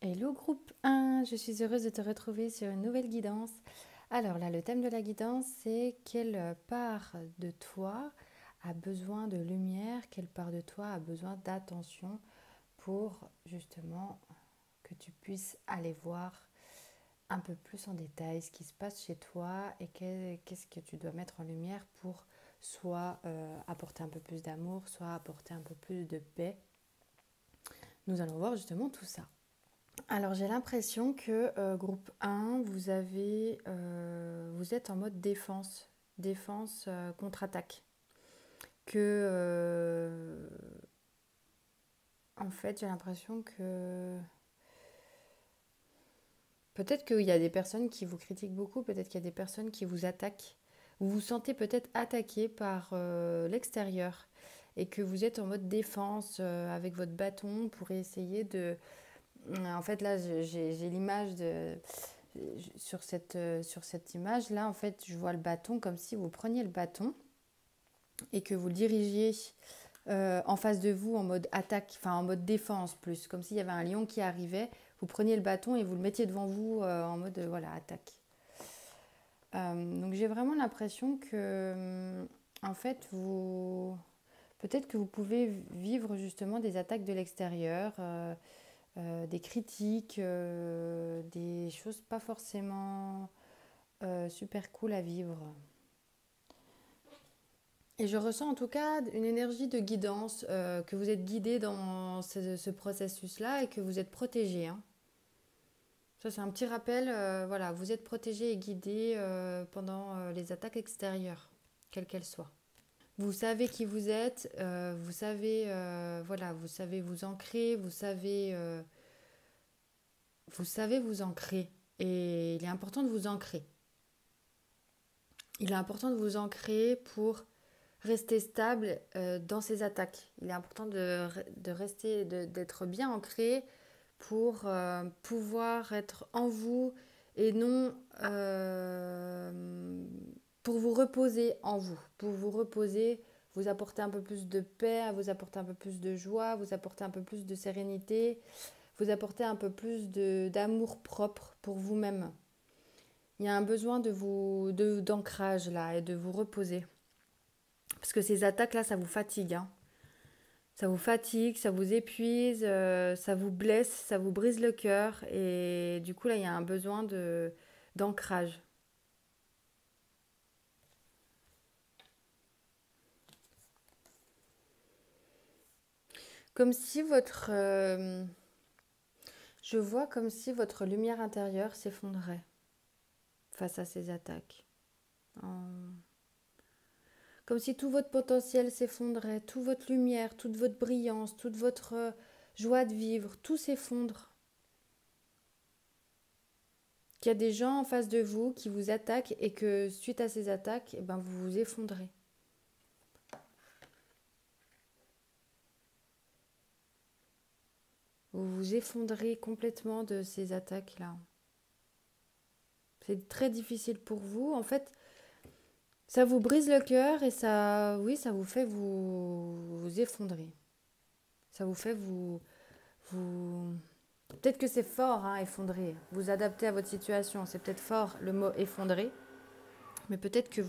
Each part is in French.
Hello groupe 1, je suis heureuse de te retrouver sur une nouvelle guidance. Alors là, le thème de la guidance, c'est quelle part de toi a besoin de lumière, quelle part de toi a besoin d'attention pour justement que tu puisses aller voir un peu plus en détail ce qui se passe chez toi et qu'est-ce que tu dois mettre en lumière pour soit apporter un peu plus d'amour, soit apporter un peu plus de paix. Nous allons voir justement tout ça. Alors j'ai l'impression que groupe 1, vous êtes en mode défense, défense contre-attaque. Que en fait j'ai l'impression que peut-être qu'il y a des personnes qui vous critiquent beaucoup, peut-être qu'il y a des personnes qui vous attaquent. Vous vous sentez peut-être attaqué par l'extérieur et que vous êtes en mode défense avec votre bâton pour essayer de... En fait là j'ai l'image de... sur cette image là en fait je vois le bâton comme si vous preniez le bâton et que vous le dirigiez en face de vous en mode attaque, enfin en mode défense plus, comme s'il y avait un lion qui arrivait, vous preniez le bâton et vous le mettiez devant vous en mode voilà attaque. Donc j'ai vraiment l'impression que en fait vous peut-être que vous pouvez vivre justement des attaques de l'extérieur, des critiques, des choses pas forcément super cool à vivre. Et je ressens en tout cas une énergie de guidance, que vous êtes guidé dans ce processus-là et que vous êtes protégé, hein. Ça, c'est un petit rappel, voilà, vous êtes protégé et guidé pendant les attaques extérieures, quelles qu'elles soient. Vous savez qui vous êtes, vous savez, voilà, vous savez vous ancrer, vous savez vous ancrer. Et il est important de vous ancrer. Il est important de vous ancrer pour rester stable dans ces attaques. Il est important de rester, d'être bien ancré pour pouvoir être en vous et non pour vous reposer en vous, pour vous reposer, vous apporter un peu plus de paix, vous apporter un peu plus de joie, vous apporter un peu plus de sérénité, vous apporter un peu plus d'amour propre pour vous-même. Il y a un besoin d'ancrage là et de vous reposer. Parce que ces attaques-là, ça vous fatigue, hein. Ça vous fatigue, ça vous épuise, ça vous blesse, ça vous brise le cœur. Et du coup, là, il y a un besoin d'ancrage. Comme si je vois comme si votre lumière intérieure s'effondrait face à ces attaques. En- Comme si tout votre potentiel s'effondrait, toute votre lumière, toute votre brillance, toute votre joie de vivre, tout s'effondre. Qu'il y a des gens en face de vous qui vous attaquent et que suite à ces attaques, eh ben, vous vous effondrez. Vous vous effondrez complètement de ces attaques-là. C'est très difficile pour vous. En fait, ça vous brise le cœur et ça, oui, ça vous fait vous effondrer. Ça vous fait vous... Peut-être que c'est fort, hein, effondrer. Vous adapter à votre situation. C'est peut-être fort le mot effondrer. Mais peut-être que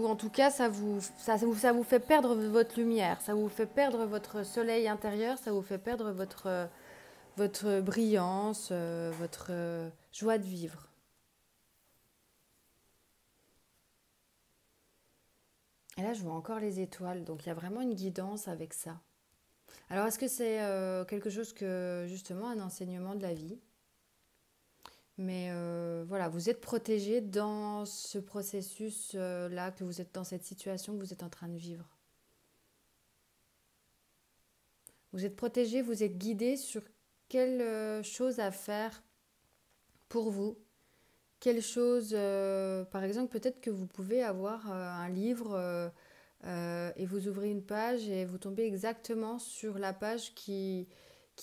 en tout cas, ça vous fait perdre votre lumière. Ça vous fait perdre votre soleil intérieur. Ça vous fait perdre votre brillance, votre joie de vivre. Et là, je vois encore les étoiles, donc il y a vraiment une guidance avec ça. Alors, est-ce que c'est quelque chose que, justement, un enseignement de la vie? Mais voilà, vous êtes protégé dans ce processus-là, que vous êtes dans cette situation que vous êtes en train de vivre. Vous êtes protégé, vous êtes guidé sur quelle chose à faire pour vous. Quelle chose, par exemple, peut-être que vous pouvez avoir un livre et vous ouvrez une page et vous tombez exactement sur la page qui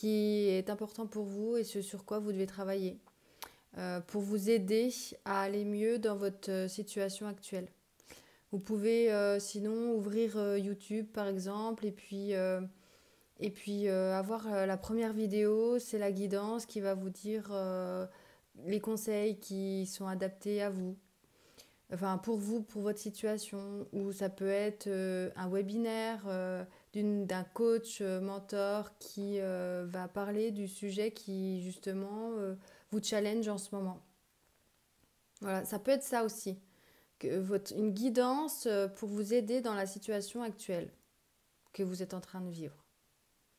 est important pour vous et ce sur quoi vous devez travailler pour vous aider à aller mieux dans votre situation actuelle. Vous pouvez sinon ouvrir YouTube par exemple Et puis avoir la première vidéo, c'est la guidance qui va vous dire les conseils qui sont adaptés à vous. Enfin, pour vous, pour votre situation. Ou ça peut être un webinaire d'un coach mentor qui va parler du sujet qui justement vous challenge en ce moment. Voilà, ça peut être ça aussi. Une guidance pour vous aider dans la situation actuelle que vous êtes en train de vivre.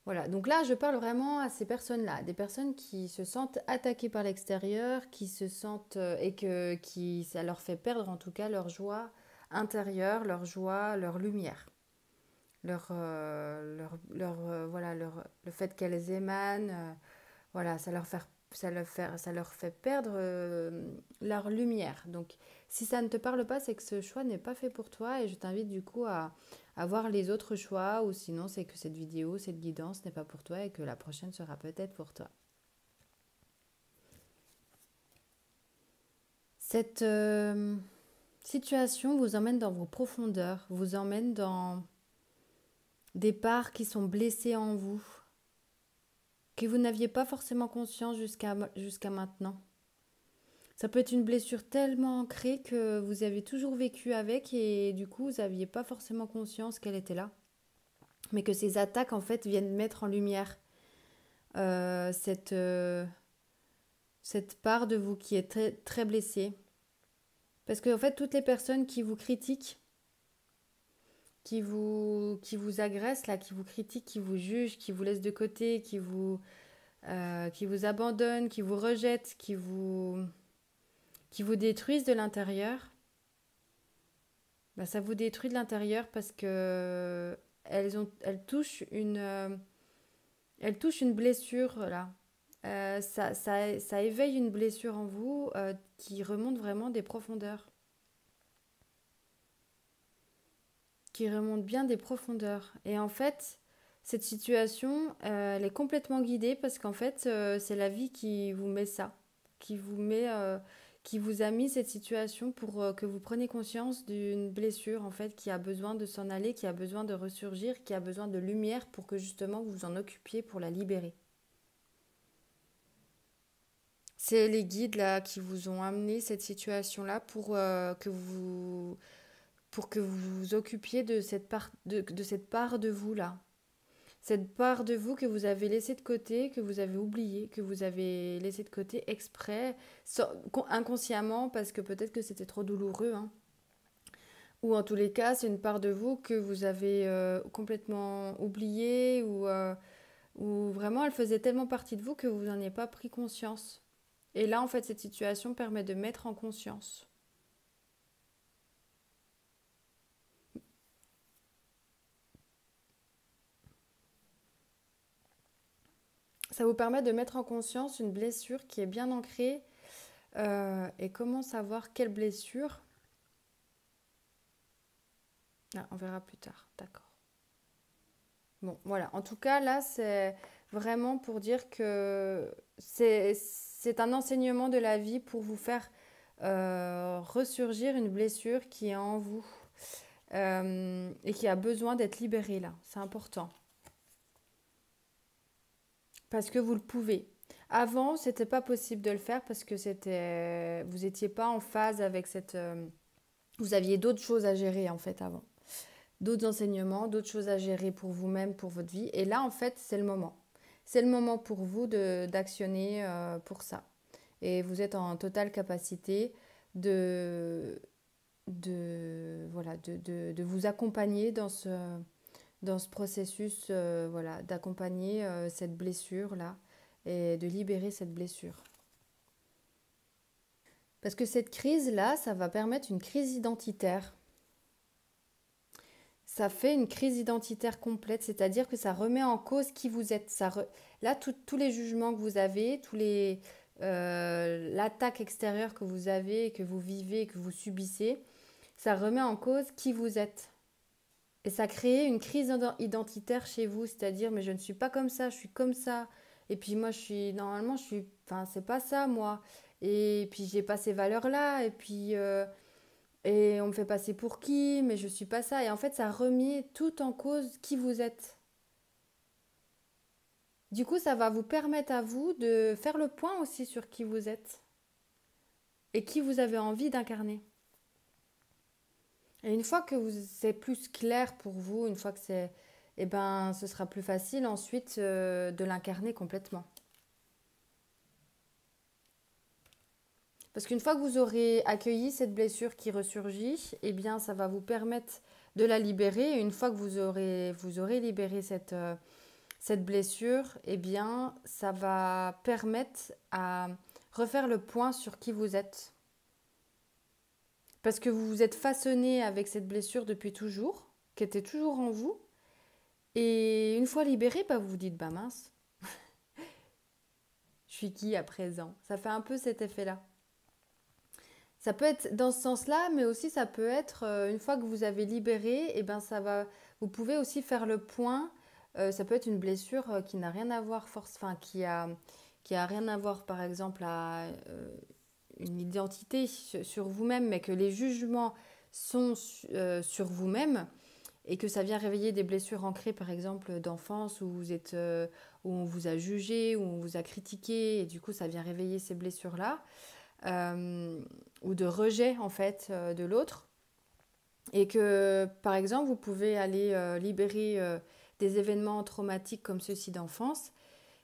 Voilà, donc là, je parle vraiment à ces personnes-là, des personnes qui se sentent attaquées par l'extérieur, qui se sentent ça leur fait perdre en tout cas leur joie intérieure, leur joie, leur lumière, le fait qu'elles émanent, voilà, ça leur fait perdre leur lumière. Donc, si ça ne te parle pas, c'est que ce choix n'est pas fait pour toi et je t'invite du coup à voir les autres choix ou sinon c'est que cette vidéo, cette guidance n'est pas pour toi et que la prochaine sera peut-être pour toi. Cette situation vous emmène dans vos profondeurs, vous emmène dans des parts qui sont blessées en vous, que vous n'aviez pas forcément conscience jusqu'à maintenant. Ça peut être une blessure tellement ancrée que vous avez toujours vécu avec et du coup vous n'aviez pas forcément conscience qu'elle était là. Mais que ces attaques en fait viennent mettre en lumière euh, cette, euh, cette part de vous qui est très, très blessée. Parce que en fait toutes les personnes qui vous critiquent, qui vous agressent, là, qui vous critiquent, qui vous jugent, qui vous laissent de côté, qui vous abandonnent, qui vous rejettent, qui vous détruisent de l'intérieur, bah, ça vous détruit de l'intérieur parce que elles touchent une blessure là. Ça éveille une blessure en vous qui remonte vraiment des profondeurs, qui remonte bien des profondeurs. Et en fait, cette situation, elle est complètement guidée parce qu'en fait, c'est la vie qui vous met ça, qui vous met, qui vous a mis cette situation pour que vous preniez conscience d'une blessure en fait qui a besoin de s'en aller, qui a besoin de ressurgir, qui a besoin de lumière pour que justement vous vous en occupiez pour la libérer. C'est les guides là qui vous ont amené cette situation-là pour que vous vous occupiez de cette part de vous là. Cette part de vous que vous avez laissée de côté, que vous avez oubliée, que vous avez laissée de côté exprès, inconsciemment, parce que peut-être que c'était trop douloureux. Hein. Ou en tous les cas, c'est une part de vous que vous avez complètement oubliée ou vraiment elle faisait tellement partie de vous que vous n'en avez pas pris conscience. Et là, en fait, cette situation permet de mettre en conscience. Ça vous permet de mettre en conscience une blessure qui est bien ancrée. Et comment savoir quelle blessure? Ah, on verra plus tard, d'accord. Bon, voilà. En tout cas, là, c'est vraiment pour dire que c'est un enseignement de la vie pour vous faire ressurgir une blessure qui est en vous et qui a besoin d'être libérée, là. C'est important. Parce que vous le pouvez. Avant, c'était pas possible de le faire parce que vous étiez pas en phase avec vous aviez d'autres choses à gérer en fait avant, d'autres enseignements, d'autres choses à gérer pour vous-même, pour votre vie. Et là, en fait, c'est le moment. C'est le moment pour vous d'actionner pour ça. Et vous êtes en totale capacité de, de vous accompagner dans ce processus, voilà, d'accompagner cette blessure-là et de libérer cette blessure. Parce que cette crise-là, ça va permettre une crise identitaire. Ça fait une crise identitaire complète, c'est-à-dire que ça remet en cause qui vous êtes. Là, tous les jugements que vous avez, l'attaque extérieure que vous avez, que vous vivez, que vous subissez, ça remet en cause qui vous êtes. Et ça crée une crise identitaire chez vous, c'est-à-dire mais je ne suis pas comme ça, je suis comme ça. Et puis moi enfin c'est pas ça moi. Et puis j'ai pas ces valeurs-là. Et on me fait passer pour qui, mais je suis pas ça. Et en fait ça remet tout en cause qui vous êtes. Du coup, ça va vous permettre à vous de faire le point aussi sur qui vous êtes et qui vous avez envie d'incarner. Et une fois que c'est plus clair pour vous, une fois que c'est, eh ben, ce sera plus facile ensuite de l'incarner complètement. Parce qu'une fois que vous aurez accueilli cette blessure qui ressurgit, eh bien, ça va vous permettre de la libérer. Et une fois que vous aurez libéré cette blessure, eh bien, ça va permettre à refaire le point sur qui vous êtes. Parce que vous vous êtes façonné avec cette blessure depuis toujours, qui était toujours en vous. Et une fois libéré, bah, vous vous dites, bah mince, je suis qui à présent? Ça fait un peu cet effet-là. Ça peut être dans ce sens-là, mais aussi ça peut être une fois que vous avez libéré, et ben ça va. Vous pouvez aussi faire le point. Ça peut être une blessure qui n'a rien à voir, enfin qui a rien à voir, par exemple, à une identité sur vous-même, mais que les jugements sont sur vous-même et que ça vient réveiller des blessures ancrées, par exemple, d'enfance où où on vous a jugé, où on vous a critiqué, et du coup ça vient réveiller ces blessures-là euh, ou de rejet en fait de l'autre, et que par exemple vous pouvez aller libérer des événements traumatiques comme ceux-ci d'enfance,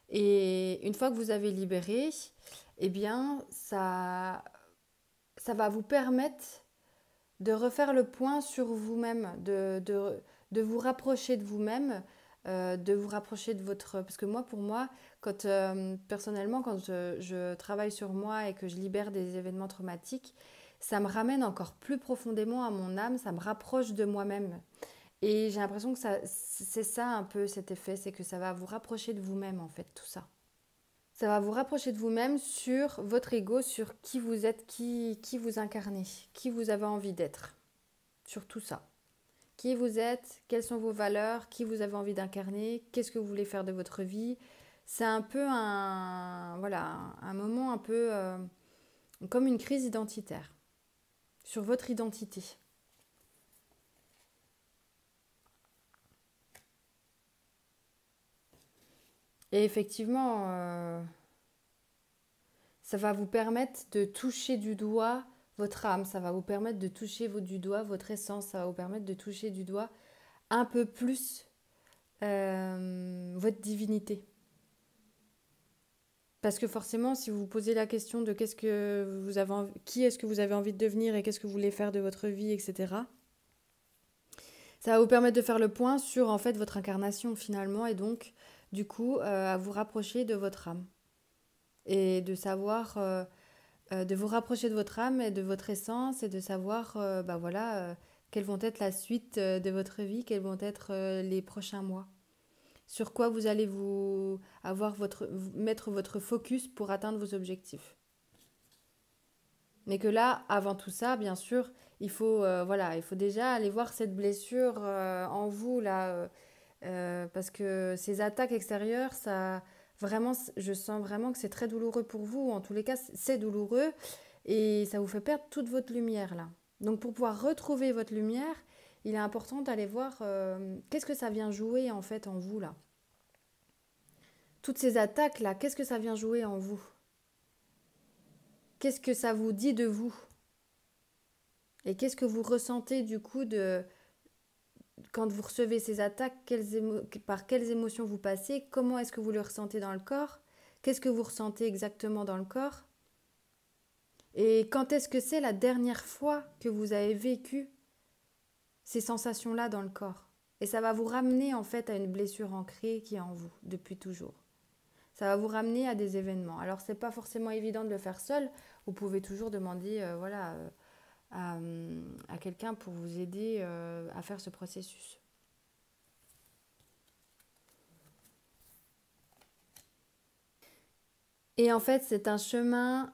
et une fois que vous avez libéré, eh bien ça va vous permettre de refaire le point sur vous-même, de vous rapprocher de vous-même, de vous rapprocher de votre... Parce que moi, pour moi, personnellement, quand je travaille sur moi et que je libère des événements traumatiques, ça me ramène encore plus profondément à mon âme, ça me rapproche de moi-même. Et j'ai l'impression que c'est ça un peu cet effet, c'est que ça va vous rapprocher de vous-même en fait, tout ça. Ça va vous rapprocher de vous-même sur votre ego, sur qui vous êtes, qui vous incarnez, qui vous avez envie d'être, sur tout ça. Qui vous êtes, quelles sont vos valeurs, qui vous avez envie d'incarner, qu'est-ce que vous voulez faire de votre vie. C'est un peu un moment un peu comme une crise identitaire, sur votre identité. Et effectivement, ça va vous permettre de toucher du doigt votre âme, ça va vous permettre de toucher du doigt votre essence, ça va vous permettre de toucher du doigt un peu plus votre divinité. Parce que forcément, si vous vous posez la question de qui est-ce que vous avez envie de devenir et qu'est-ce que vous voulez faire de votre vie, etc., ça va vous permettre de faire le point sur en fait votre incarnation finalement, et donc du coup à vous rapprocher de votre âme et de savoir de vous rapprocher de votre âme et de votre essence, et de savoir bah voilà quelles vont être la suite de votre vie, quels vont être les prochains mois. Sur quoi vous allez mettre votre focus pour atteindre vos objectifs. Mais que là, avant tout ça, bien sûr, il faut déjà aller voir cette blessure en vous là, parce que ces attaques extérieures, ça, vraiment, je sens vraiment que c'est très douloureux pour vous. En tous les cas, c'est douloureux et ça vous fait perdre toute votre lumière là. Donc, pour pouvoir retrouver votre lumière, il est important d'aller voir qu'est-ce que ça vient jouer en fait en vous là. Toutes ces attaques là, qu'est-ce que ça vient jouer en vous? Qu'est-ce que ça vous dit de vous? Et qu'est-ce que vous ressentez du coup quand vous recevez ces attaques, par quelles émotions vous passez? Comment est-ce que vous le ressentez dans le corps? Qu'est-ce que vous ressentez exactement dans le corps? Et quand est-ce que c'est la dernière fois que vous avez vécu ces sensations-là dans le corps? Et ça va vous ramener en fait à une blessure ancrée qui est en vous depuis toujours. Ça va vous ramener à des événements. Alors c'est pas forcément évident de le faire seul. Vous pouvez toujours demander à quelqu'un pour vous aider à faire ce processus. Et en fait, c'est un chemin,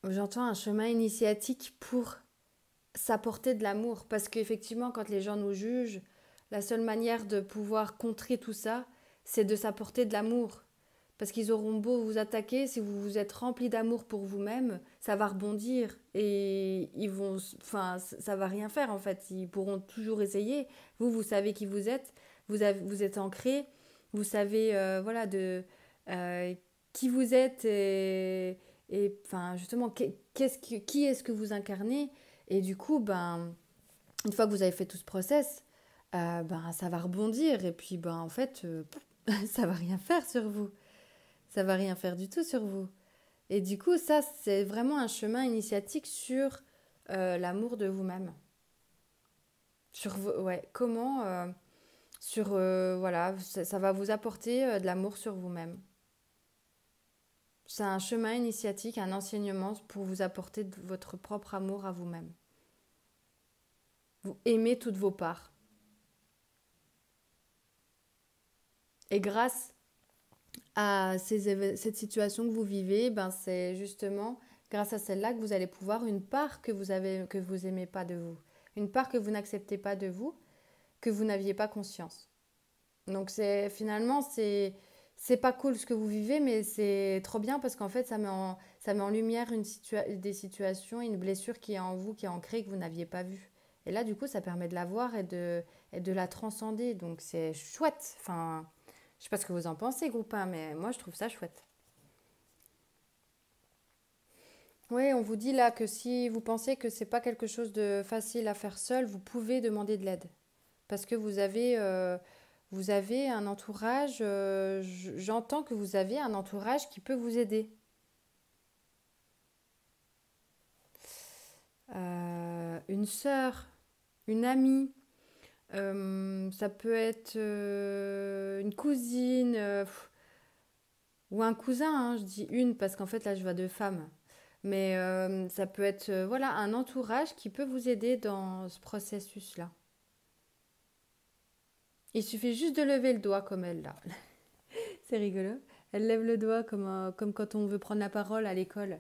j'entends un chemin initiatique pour s'apporter de l'amour. Parce qu'effectivement, quand les gens nous jugent, la seule manière de pouvoir contrer tout ça, c'est de s'apporter de l'amour. Parce qu'ils auront beau vous attaquer, si vous vous êtes rempli d'amour pour vous-même, ça va rebondir et ça va rien faire en fait. Ils pourront toujours essayer. Vous savez qui vous êtes, vous êtes ancré, Vous savez, voilà, euh, qui vous êtes enfin, justement, qui est-ce que vous incarnez. Et du coup, ben, une fois que vous avez fait tout ce process, ben, ça va rebondir. Et puis, ben, en fait, ça va rien faire sur vous. Ça va rien faire du tout sur vous. Et du coup, ça, c'est vraiment un chemin initiatique sur l'amour de vous-même. Ouais, comment, voilà, ça va vous apporter de l'amour sur vous-même. C'est un chemin initiatique, un enseignement pour vous apporter votre propre amour à vous-même. Vous aimez toutes vos parts. Et grâce à cette situation que vous vivez, ben c'est justement grâce à celle-là que vous allez pouvoir une part que vous aimez pas de vous, une part que vous n'acceptez pas de vous, que vous n'aviez pas conscience. Donc c'est pas cool ce que vous vivez, mais c'est trop bien parce qu'en fait ça met en lumière des situations, une blessure qui est en vous, qui est ancrée que vous n'aviez pas vue. Et là du coup ça permet de la voir et de la transcender. Donc c'est chouette. Enfin, je sais pas ce que vous en pensez, groupe 1, mais moi je trouve ça chouette. Oui, on vous dit là que si vous pensez que c'est pas quelque chose de facile à faire seul, vous pouvez demander de l'aide. Parce que vous avez un entourage, j'entends que vous avez un entourage qui peut vous aider. Une sœur, une amie, ça peut être une cousine ou un cousin, hein, je dis une parce qu'en fait là je vois deux femmes. Mais ça peut être voilà, un entourage qui peut vous aider dans ce processus-là. Il suffit juste de lever le doigt comme elle là. C'est rigolo. Elle lève le doigt comme quand on veut prendre la parole à l'école.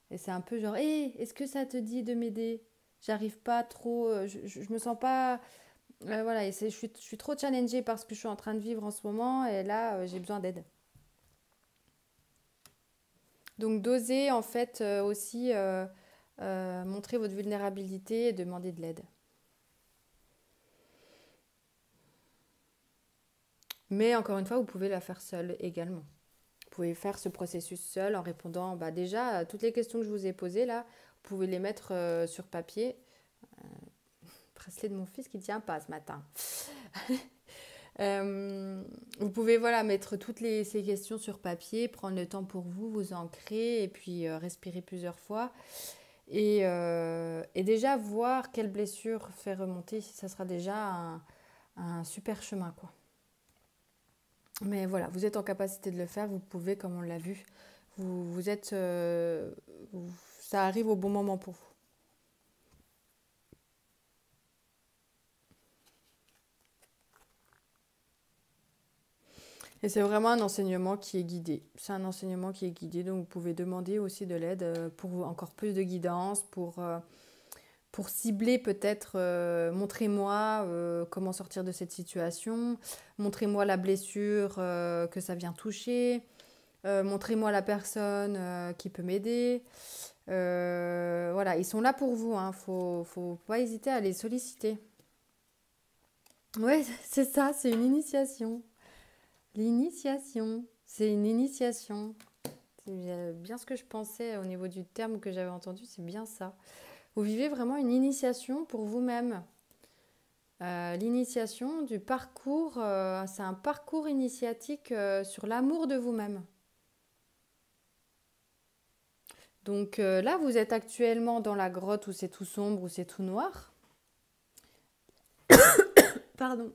Et c'est un peu genre, hé, est-ce que ça te dit de m'aider? J'arrive pas trop, je me sens pas. Voilà, je suis trop challengée par ce que je suis en train de vivre en ce moment et là, j'ai besoin d'aide. Donc, d'oser en fait aussi montrer votre vulnérabilité et demander de l'aide. Mais encore une fois, vous pouvez la faire seule également. Vous pouvez faire ce processus seul en répondant bah, déjà à toutes les questions que je vous ai posées là. Vous pouvez les mettre sur papier. Bracelet de mon fils qui ne tient pas ce matin. Vous pouvez voilà, mettre ces questions sur papier, prendre le temps pour vous, vous ancrer et puis respirer plusieurs fois. Et déjà voir quelle blessure fait remonter, ça sera déjà un super chemin, quoi. Mais voilà, vous êtes en capacité de le faire, vous pouvez, comme on l'a vu, vous êtes, ça arrive au bon moment pour vous. Et c'est vraiment un enseignement qui est guidé. C'est un enseignement qui est guidé, donc vous pouvez demander aussi de l'aide pour encore plus de guidance, pour cibler peut-être, montrez-moi comment sortir de cette situation, montrez-moi la blessure que ça vient toucher, montrez-moi la personne qui peut m'aider. Voilà, ils sont là pour vous, hein. Faut pas hésiter à les solliciter. Ouais, c'est ça, c'est une initiation. L'initiation, c'est une initiation. C'est bien ce que je pensais au niveau du terme que j'avais entendu, c'est bien ça. Vous vivez vraiment une initiation pour vous-même. L'initiation du parcours, c'est un parcours initiatique sur l'amour de vous-même. Donc là, vous êtes actuellement dans la grotte où c'est tout sombre, où c'est tout noir. Pardon.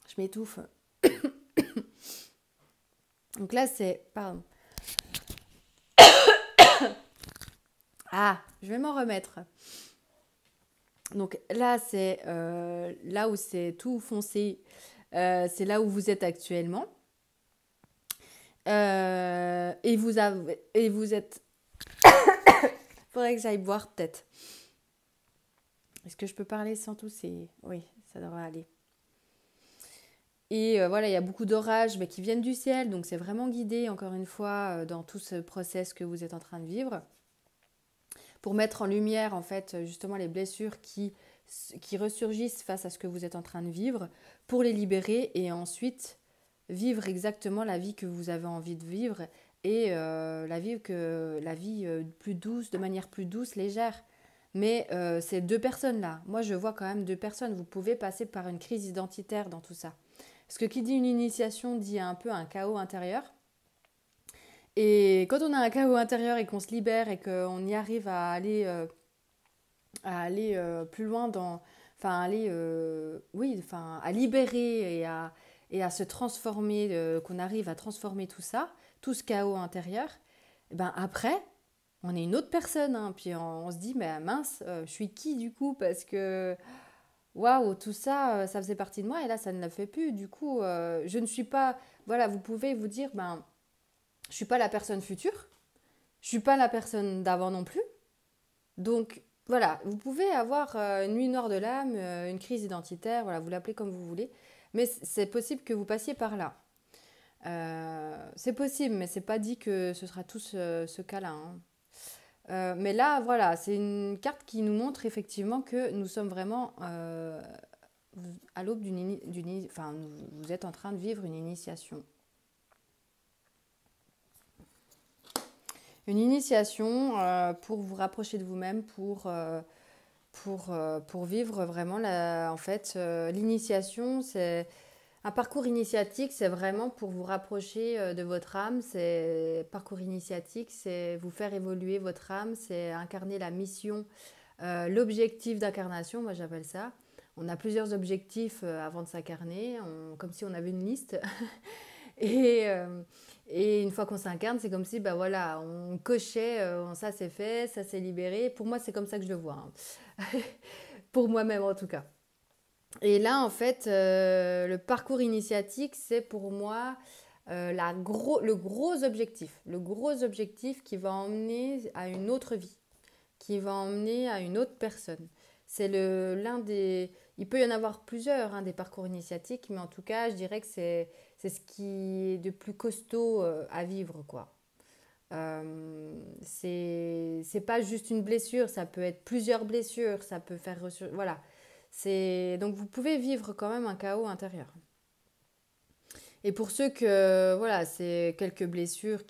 Je m'étouffe. Donc là, c'est... Pardon. Ah, je vais m'en remettre. Donc là, c'est là où c'est tout foncé. C'est là où vous êtes actuellement. Et vous êtes... Faudrait que j'aille boire peut-être. Est-ce que je peux parler sans tousser? Oui, ça devrait aller. Et voilà, il y a beaucoup d'orages qui viennent du ciel, donc c'est vraiment guidé, encore une fois, dans tout ce process que vous êtes en train de vivre, pour mettre en lumière, en fait, justement les blessures qui qui ressurgissent face à ce que vous êtes en train de vivre, pour les libérer et ensuite vivre exactement la vie que vous avez envie de vivre et la vie plus douce, de manière plus douce, légère. Mais ces deux personnes-là, moi je vois quand même deux personnes, vous pouvez passer par une crise identitaire dans tout ça. Parce que qui dit une initiation dit un peu un chaos intérieur. Et quand on a un chaos intérieur et qu'on se libère et qu'on y arrive à aller plus loin dans, enfin, aller, oui, enfin, à libérer et à se transformer, qu'on arrive à transformer tout ça, tout ce chaos intérieur, et ben après, on est une autre personne, hein, puis on se dit, mais mince, je suis qui du coup? Parce que, waouh, tout ça, ça faisait partie de moi et là, ça ne le fait plus. Du coup, je ne suis pas, voilà, vous pouvez vous dire, ben, je suis pas la personne future, je suis pas la personne d'avant non plus. Donc voilà, vous pouvez avoir une nuit noire de l'âme, une crise identitaire, voilà, vous l'appelez comme vous voulez, mais c'est possible que vous passiez par là. C'est possible, mais c'est pas dit que ce sera tout ce cas-là, hein. Mais là, voilà, c'est une carte qui nous montre effectivement que nous sommes vraiment à l'aube enfin, vous êtes en train de vivre une initiation. Une initiation pour vous rapprocher de vous-même, pour vivre vraiment en fait, l'initiation, c'est un parcours initiatique, c'est vraiment pour vous rapprocher de votre âme. C'est parcours initiatique, c'est vous faire évoluer votre âme, c'est incarner la mission, l'objectif d'incarnation, moi j'appelle ça. On a plusieurs objectifs avant de s'incarner, comme si on avait une liste. Et, euh, et une fois qu'on s'incarne, c'est comme si, bah voilà, on cochait, ça c'est fait, ça c'est libéré. Pour moi, c'est comme ça que je le vois, hein. Pour moi-même en tout cas. Et là, en fait, le parcours initiatique, c'est pour moi le gros objectif. Le gros objectif qui va emmener à une autre vie, qui va emmener à une autre personne. C'est l'un des... Il peut y en avoir plusieurs, hein, des parcours initiatiques, mais en tout cas, je dirais que c'est ce qui est de plus costaud à vivre, quoi. C'est pas juste une blessure, ça peut être plusieurs blessures, ça peut faire... Voilà. Donc vous pouvez vivre quand même un chaos intérieur. Et pour ceux que, voilà, c'est quelques blessures,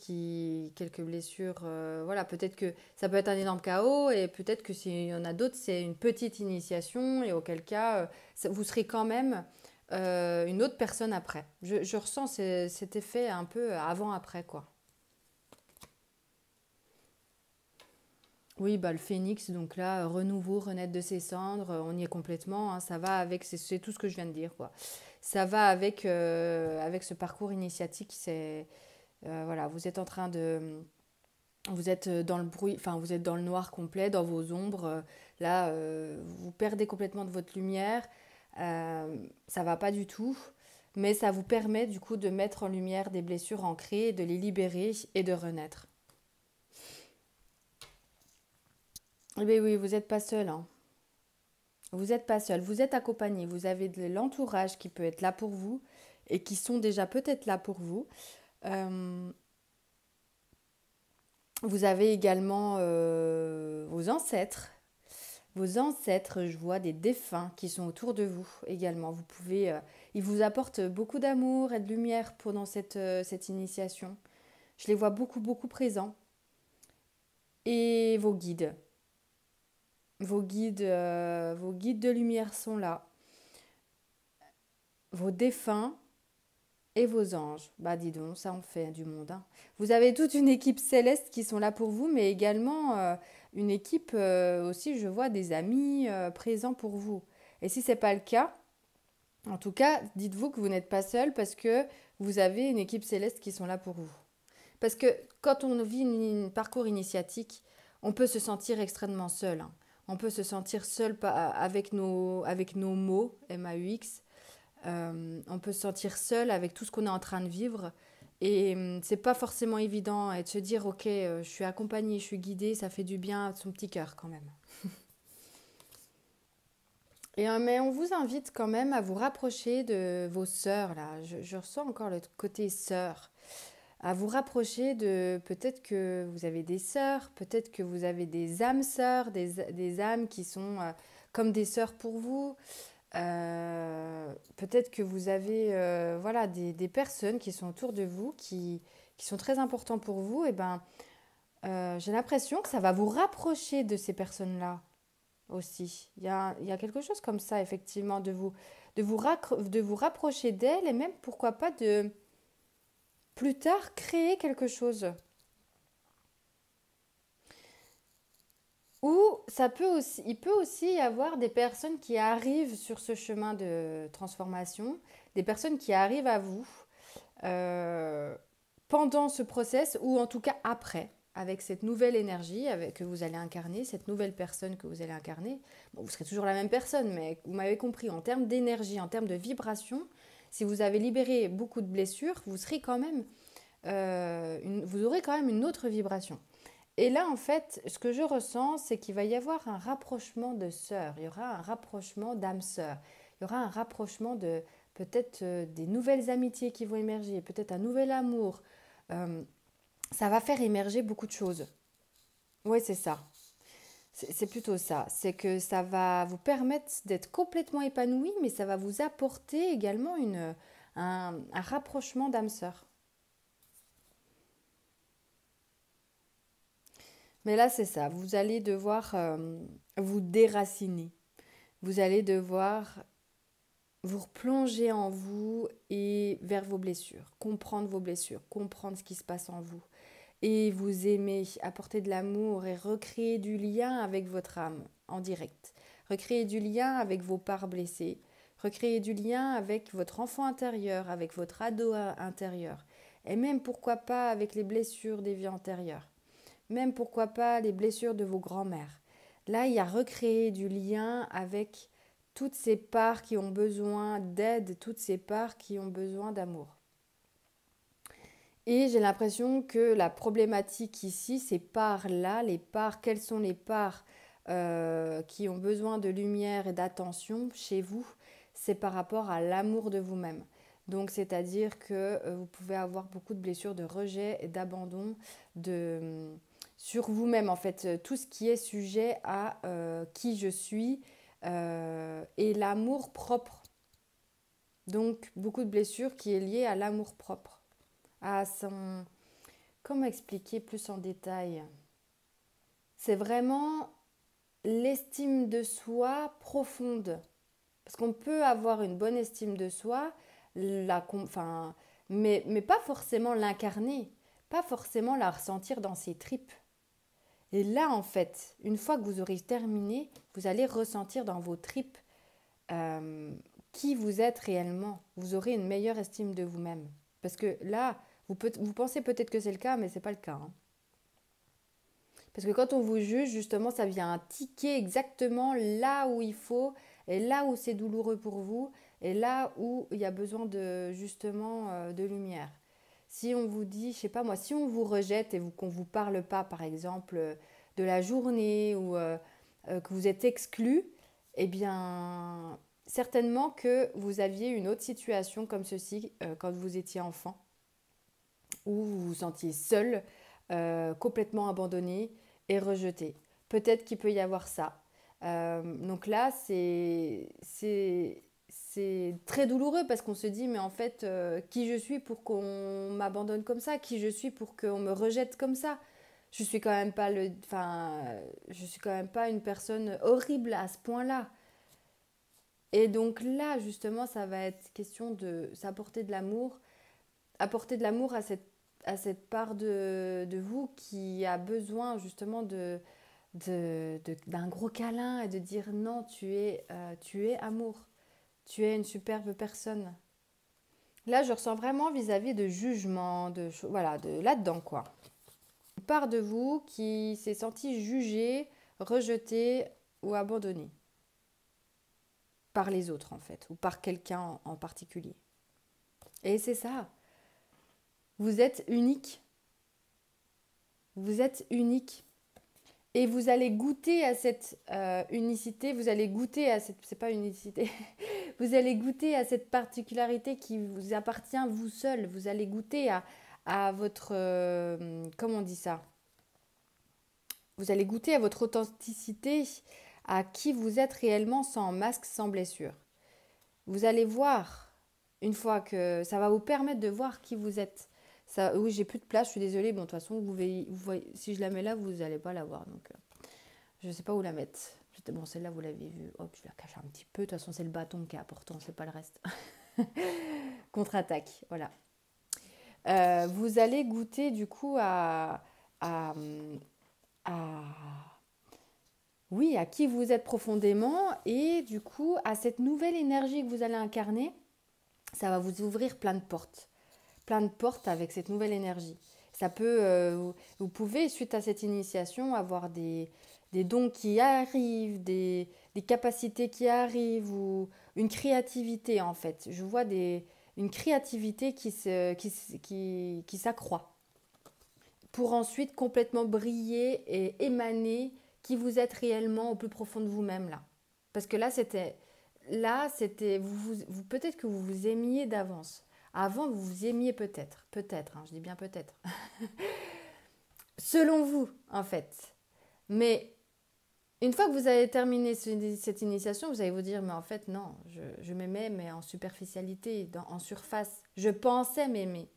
voilà, peut-être que ça peut être un énorme chaos et peut-être que s'il y en a d'autres, c'est une petite initiation et auquel cas, vous serez quand même une autre personne après. Je ressens cet effet un peu avant-après, quoi. Oui, bah, le phénix, donc là, renouveau, renaître de ses cendres, on y est complètement, hein, ça va avec, c'est tout ce que je viens de dire, quoi. Ça va avec ce parcours initiatique, voilà, vous êtes en train de, vous êtes dans le bruit, enfin, vous êtes dans le noir complet, dans vos ombres, là, vous perdez complètement de votre lumière, ça va pas du tout, mais ça vous permet, du coup, de mettre en lumière des blessures ancrées, de les libérer et de renaître. Eh bien oui, vous n'êtes pas seul, hein. Vous n'êtes pas seul, vous êtes accompagné, vous avez de l'entourage qui peut être là pour vous et qui sont déjà peut-être là pour vous. Euh, Vous avez également vos ancêtres, je vois des défunts qui sont autour de vous également. Ils vous apportent beaucoup d'amour et de lumière pendant cette initiation. Je les vois beaucoup, beaucoup présents. Et vos guides de lumière sont là. Vos défunts et vos anges. Bah dis donc, ça en fait du monde, hein. Vous avez toute une équipe céleste qui sont là pour vous, mais également une équipe aussi, je vois, des amis présents pour vous. Et si ce n'est pas le cas, en tout cas, dites-vous que vous n'êtes pas seul parce que vous avez une équipe céleste qui sont là pour vous. Parce que quand on vit un parcours initiatique, on peut se sentir extrêmement seul, hein. On peut se sentir seul avec nos mots, MAUX. On peut se sentir seul avec tout ce qu'on est en train de vivre. Et c'est pas forcément évident et de se dire, ok, je suis accompagnée, je suis guidée, ça fait du bien à son petit cœur quand même. Mais on vous invite quand même à vous rapprocher de vos sœurs, là. Je ressens encore le côté sœur. À vous rapprocher de, peut-être que vous avez des sœurs, peut-être que vous avez des âmes sœurs, des âmes qui sont comme des sœurs pour vous. Peut-être que vous avez voilà, des personnes qui sont autour de vous, qui sont très importantes pour vous. Et ben, j'ai l'impression que ça va vous rapprocher de ces personnes-là aussi. Il y a quelque chose comme ça, effectivement, de vous rapprocher d'elles et même, pourquoi pas, de plus tard créer quelque chose. Ou il peut aussi y avoir des personnes qui arrivent sur ce chemin de transformation, des personnes qui arrivent à vous euh, pendant ce process ou en tout cas après, avec cette nouvelle énergie que vous allez incarner, cette nouvelle personne que vous allez incarner. Bon, vous serez toujours la même personne, mais vous m'avez compris, en termes d'énergie, en termes de vibration, si vous avez libéré beaucoup de blessures, vous serez quand même, vous aurez quand même une autre vibration. Et là, en fait, ce que je ressens, c'est qu'il va y avoir un rapprochement de sœurs, il y aura un rapprochement d'âmes sœurs, il y aura un rapprochement de peut-être des nouvelles amitiés qui vont émerger, peut-être un nouvel amour. Euh, Ça va faire émerger beaucoup de choses. Oui, c'est ça. C'est plutôt ça. C'est que ça va vous permettre d'être complètement épanoui, mais ça va vous apporter également un rapprochement d'âmes sœurs. Mais là, c'est ça. Vous allez devoir vous déraciner. Vous allez devoir vous replonger en vous et vers vos blessures, comprendre ce qui se passe en vous et vous aimer, apporter de l'amour et recréer du lien avec votre âme en direct, recréer du lien avec vos parts blessées, recréer du lien avec votre enfant intérieur, avec votre ado intérieur et même pourquoi pas avec les blessures des vies antérieures, même pourquoi pas les blessures de vos grands-mères. Là, il y a recréer du lien avec toutes ces parts qui ont besoin d'aide, toutes ces parts qui ont besoin d'amour. Et j'ai l'impression que la problématique ici, ces parts-là, les parts, quelles sont les parts qui ont besoin de lumière et d'attention chez vous, c'est par rapport à l'amour de vous-même. Donc, c'est-à-dire que vous pouvez avoir beaucoup de blessures de rejet et d'abandon sur vous-même, en fait, tout ce qui est sujet à qui je suis et l'amour propre. Donc, beaucoup de blessures qui est liée à l'amour propre, à son... Comment expliquer plus en détail? C'est vraiment l'estime de soi profonde. Parce qu'on peut avoir une bonne estime de soi, enfin, mais pas forcément l'incarner, pas forcément la ressentir dans ses tripes. Et là, en fait, une fois que vous aurez terminé, vous allez ressentir dans vos tripes euh, qui vous êtes réellement. Vous aurez une meilleure estime de vous-même. Parce que là, vous pensez peut-être que c'est le cas, mais ce n'est pas le cas, hein. Parce que quand on vous juge, justement, ça vient tiquer exactement là où il faut, et là où c'est douloureux pour vous, et là où il y a besoin de, justement, de lumière. Si on vous dit, je sais pas moi, si on vous rejette et qu'on ne vous parle pas, par exemple, de la journée ou que vous êtes exclu, eh bien, certainement que vous aviez une autre situation comme ceci quand vous étiez enfant, où vous vous sentiez seul, complètement abandonné et rejeté. Peut-être qu'il peut y avoir ça. Donc là, c'est très douloureux parce qu'on se dit, mais en fait, qui je suis pour qu'on m'abandonne comme ça? Qui je suis pour qu'on me rejette comme ça? Je suis quand même pas enfin, je suis quand même pas une personne horrible à ce point-là. Et donc là, justement, ça va être question de s'apporter de l'amour, apporter de l'amour à cette part de vous qui a besoin justement d'un gros câlin et de dire non, tu es amour, tu es une superbe personne. Là, je ressens vraiment vis-à-vis de jugement, voilà, de là-dedans quoi. Une part de vous qui s'est sentie jugée, rejetée ou abandonnée par les autres en fait, ou par quelqu'un en particulier. Et c'est ça, vous êtes unique, vous êtes unique. Et vous allez goûter à cette unicité, vous allez goûter à cette... C'est pas unicité. Vous allez goûter à cette particularité qui vous appartient vous seul. Vous allez goûter à votre... comment on dit ça? Vous allez goûter à votre authenticité, à qui vous êtes réellement sans masque, sans blessure. Vous allez voir, une fois que ça va vous permettre de voir qui vous êtes. Ça, oui, j'ai plus de place, je suis désolée. Bon, de toute façon, vous voyez, si je la mets là, vous n'allez pas la voir. Donc, je ne sais pas où la mettre. Bon, celle-là, vous l'avez vue. Hop, je la cache un petit peu. De toute façon, c'est le bâton qui est important, c'est pas le reste. Contre-attaque, voilà. Vous allez goûter du coup à, à, oui, à qui vous êtes profondément et du coup à cette nouvelle énergie que vous allez incarner. Ça va vous ouvrir plein de portes avec cette nouvelle énergie. Ça peut, vous pouvez, suite à cette initiation, avoir des dons qui arrivent, des capacités qui arrivent, ou une créativité en fait. Je vois une créativité qui s'accroît pour ensuite complètement briller et émaner qui vous êtes réellement au plus profond de vous-même là. Parce que là c'était, peut-être que vous vous aimiez d'avance. Avant, vous vous aimiez peut-être, hein, je dis bien peut-être. Selon vous, en fait. Mais une fois que vous avez terminé cette initiation, vous allez vous dire, mais en fait, non, je m'aimais, mais en superficialité, en surface. Je pensais m'aimer.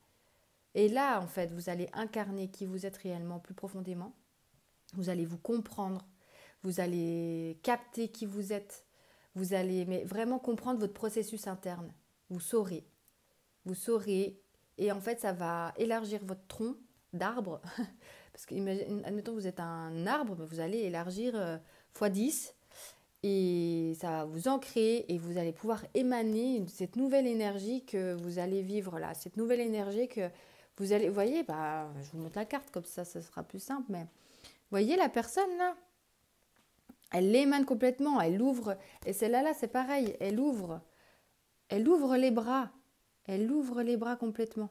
Et là, en fait, vous allez incarner qui vous êtes réellement plus profondément. Vous allez vous comprendre. Vous allez capter qui vous êtes. Vous allez mais vraiment comprendre votre processus interne. Vous saurez. Vous saurez. Et en fait, ça va élargir votre tronc d'arbre. Parce que, admettons, vous êtes un arbre, mais vous allez élargir x 10. Et ça va vous ancrer et vous allez pouvoir émaner cette nouvelle énergie que vous allez vivre là. Cette nouvelle énergie que vous allez... Vous voyez, bah, je vous montre la carte comme ça sera plus simple. Mais vous voyez la personne là, elle l'émane complètement, elle ouvre. Et celle-là, là, c'est pareil, elle ouvre les bras. Elle ouvre les bras complètement.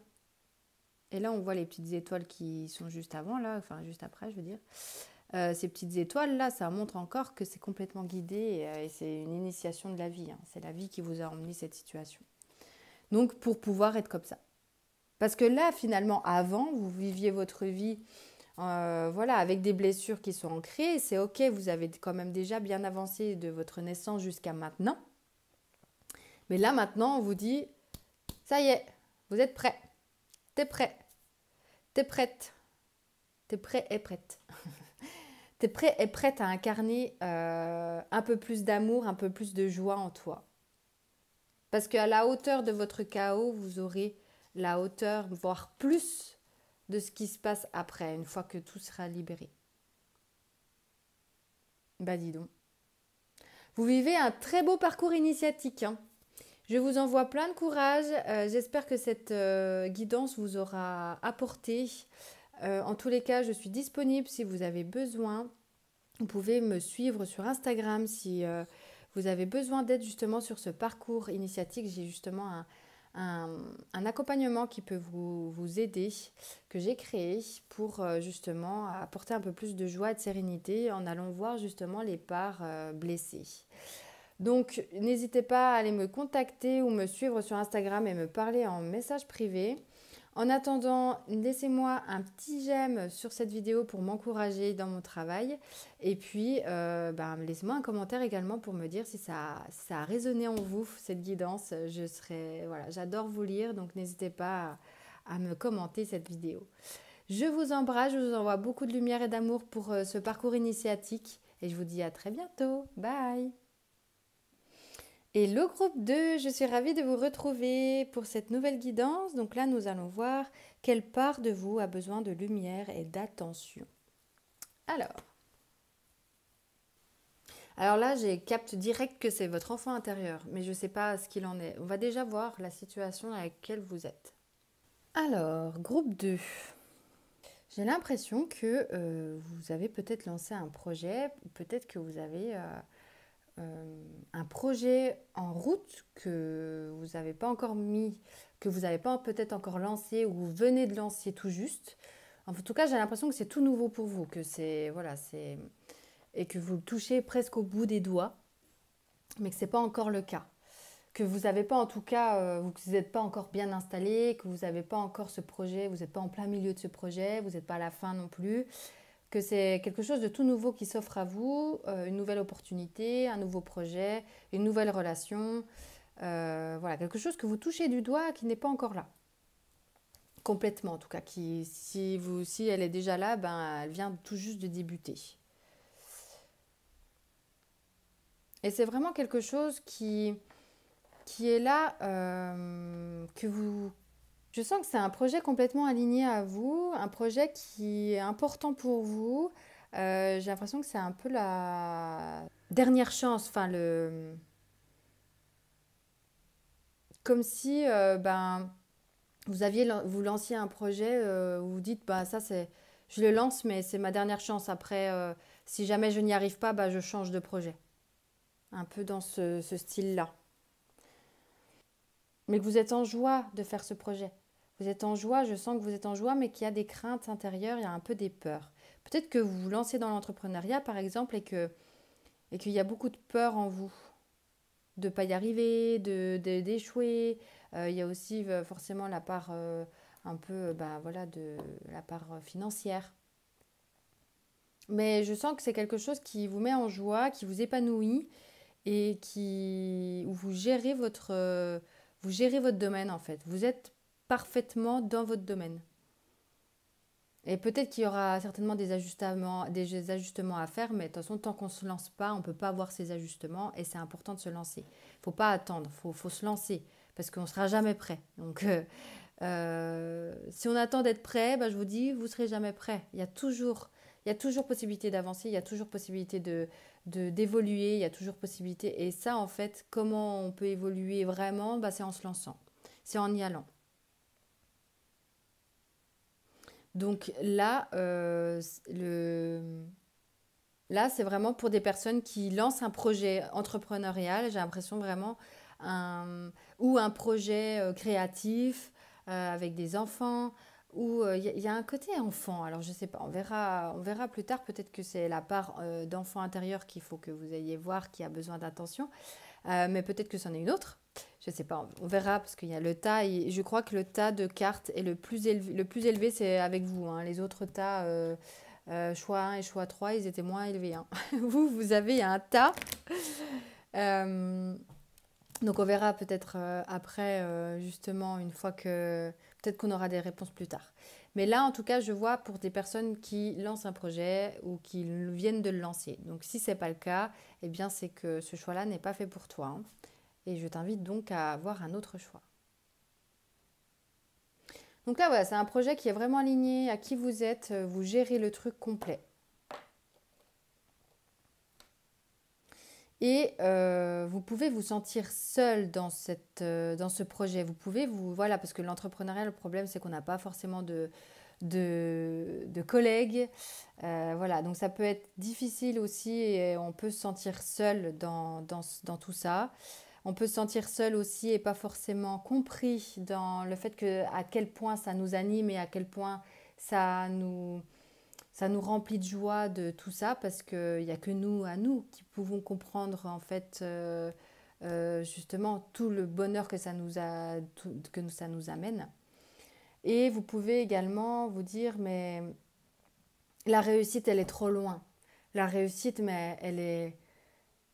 Et là, on voit les petites étoiles qui sont juste avant, là, enfin juste après, je veux dire. Ces petites étoiles-là, ça montre encore que c'est complètement guidé et c'est une initiation de la vie. Hein. C'est la vie qui vous a emmené cette situation. Donc, pour pouvoir être comme ça. Parce que là, finalement, avant, vous viviez votre vie voilà, avec des blessures qui sont ancrées. C'est OK, vous avez quand même déjà bien avancé de votre naissance jusqu'à maintenant. Mais là, maintenant, on vous dit, ça y est, vous êtes prêt. T'es prêt. T'es prête. T'es prêt et prête. T'es prêt et prête à incarner un peu plus d'amour, un peu plus de joie en toi. Parce qu'à la hauteur de votre chaos, vous aurez la hauteur, voire plus, de ce qui se passe après, une fois que tout sera libéré. Bah dis donc. Vous vivez un très beau parcours initiatique. Hein. Je vous envoie plein de courage. J'espère que cette guidance vous aura apporté. En tous les cas, je suis disponible si vous avez besoin. Vous pouvez me suivre sur Instagram si vous avez besoin d'aide justement sur ce parcours initiatique. J'ai justement un accompagnement qui peut vous aider, que j'ai créé pour justement apporter un peu plus de joie et de sérénité en allant voir justement les parts blessées. Donc n'hésitez pas à aller me contacter ou me suivre sur Instagram et me parler en message privé. En attendant, laissez-moi un petit j'aime sur cette vidéo pour m'encourager dans mon travail. Et puis, laissez-moi un commentaire également pour me dire si ça a résonné en vous, cette guidance. J'adore vous lire, donc n'hésitez pas à me commenter cette vidéo. Je vous embrasse, je vous envoie beaucoup de lumière et d'amour pour ce parcours initiatique. Et je vous dis à très bientôt. Bye! Et le groupe 2, je suis ravie de vous retrouver pour cette nouvelle guidance. Donc là, nous allons voir quelle part de vous a besoin de lumière et d'attention. Alors là, j'ai capte direct que c'est votre enfant intérieur, mais je ne sais pas ce qu'il en est. On va déjà voir la situation dans laquelle vous êtes. Alors, groupe 2. J'ai l'impression que vous avez peut-être lancé un projet, peut-être que vous avez... un projet en route que vous n'avez pas encore mis, que vous n'avez pas peut-être encore lancé ou vous venez de lancer tout juste. En tout cas, j'ai l'impression que c'est tout nouveau pour vous, que et que vous le touchez presque au bout des doigts, mais que ce n'est pas encore le cas. Que vous n'avez pas en tout cas, vous n'êtes pas encore bien installé, que vous n'avez pas encore ce projet, vous n'êtes pas en plein milieu de ce projet, vous n'êtes pas à la fin non plus. que c'est quelque chose de tout nouveau qui s'offre à vous, une nouvelle opportunité, un nouveau projet, une nouvelle relation, voilà, quelque chose que vous touchez du doigt qui n'est pas encore là. Complètement en tout cas, qui, si elle est déjà là, ben, elle vient tout juste de débuter. Et c'est vraiment quelque chose qui est là, que vous... Je sens que c'est un projet complètement aligné à vous, un projet qui est important pour vous. J'ai l'impression que c'est un peu la dernière chance, enfin comme si ben, vous lanciez un projet où vous dites bah ça c'est je le lance mais c'est ma dernière chance. Après si jamais je n'y arrive pas, bah je change de projet. Un peu dans ce style-là. Mais que vous êtes en joie de faire ce projet. Vous êtes en joie, je sens que vous êtes en joie, mais qu'il y a des craintes intérieures, il y a un peu des peurs. Peut-être que vous vous lancez dans l'entrepreneuriat, par exemple, et qu'il y a beaucoup de peur en vous, de ne pas y arriver, d'échouer. Il y a aussi forcément la part un peu, bah, voilà, de la part financière. Mais je sens que c'est quelque chose qui vous met en joie, qui vous épanouit et où vous gérez votre domaine en fait. Vous êtes parfaitement dans votre domaine. Et peut-être qu'il y aura certainement des ajustements à faire, mais de toute façon, tant qu'on ne se lance pas, on ne peut pas avoir ces ajustements et c'est important de se lancer. Il ne faut pas attendre, faut se lancer parce qu'on ne sera jamais prêt. Donc, si on attend d'être prêt, bah, je vous dis, vous ne serez jamais prêt. Il y a toujours possibilité d'avancer, il y a toujours possibilité d'évoluer, il y a toujours possibilité. Et ça, en fait, comment on peut évoluer vraiment, bah, c'est en se lançant, c'est en y allant. Donc là, là, c'est vraiment pour des personnes qui lancent un projet entrepreneurial, j'ai l'impression vraiment, un, ou un projet créatif avec des enfants, ou y a un côté enfant. Alors je sais pas, on verra plus tard. Peut-être que c'est la part d'enfant intérieur qu'il faut que vous ayez voir qui a besoin d'attention. Mais peut-être que c'en est une autre. Je ne sais pas, on verra parce qu'il y a le tas. Et je crois que le tas de cartes est le plus élevé. Le plus élevé, c'est avec vous, hein. Les autres tas, choix 1 et choix 3, ils étaient moins élevés, hein. Vous avez un tas. Euh, donc on verra peut-être après, justement, une fois que... Peut-être qu'on aura des réponses plus tard. Mais là, en tout cas, je vois pour des personnes qui lancent un projet ou qui viennent de le lancer. Donc si ce n'est pas le cas, eh bien c'est que ce choix-là n'est pas fait pour toi, hein. Et je t'invite donc à avoir un autre choix. Donc là, voilà, c'est un projet qui est vraiment aligné à qui vous êtes. Vous gérez le truc complet. Et vous pouvez vous sentir seul dans ce projet. Vous pouvez voilà, parce que l'entrepreneuriat, le problème, c'est qu'on n'a pas forcément de collègues. Voilà, donc ça peut être difficile aussi et on peut se sentir seul dans tout ça. On peut se sentir seul aussi et pas forcément compris dans le fait à quel point ça nous anime et à quel point ça nous, ça nous remplit de joie de tout ça parce qu'il n'y a que nous, à nous, qui pouvons comprendre en fait justement tout le bonheur que ça nous amène. Et vous pouvez également vous dire, mais la réussite, elle est trop loin. La réussite, mais elle est...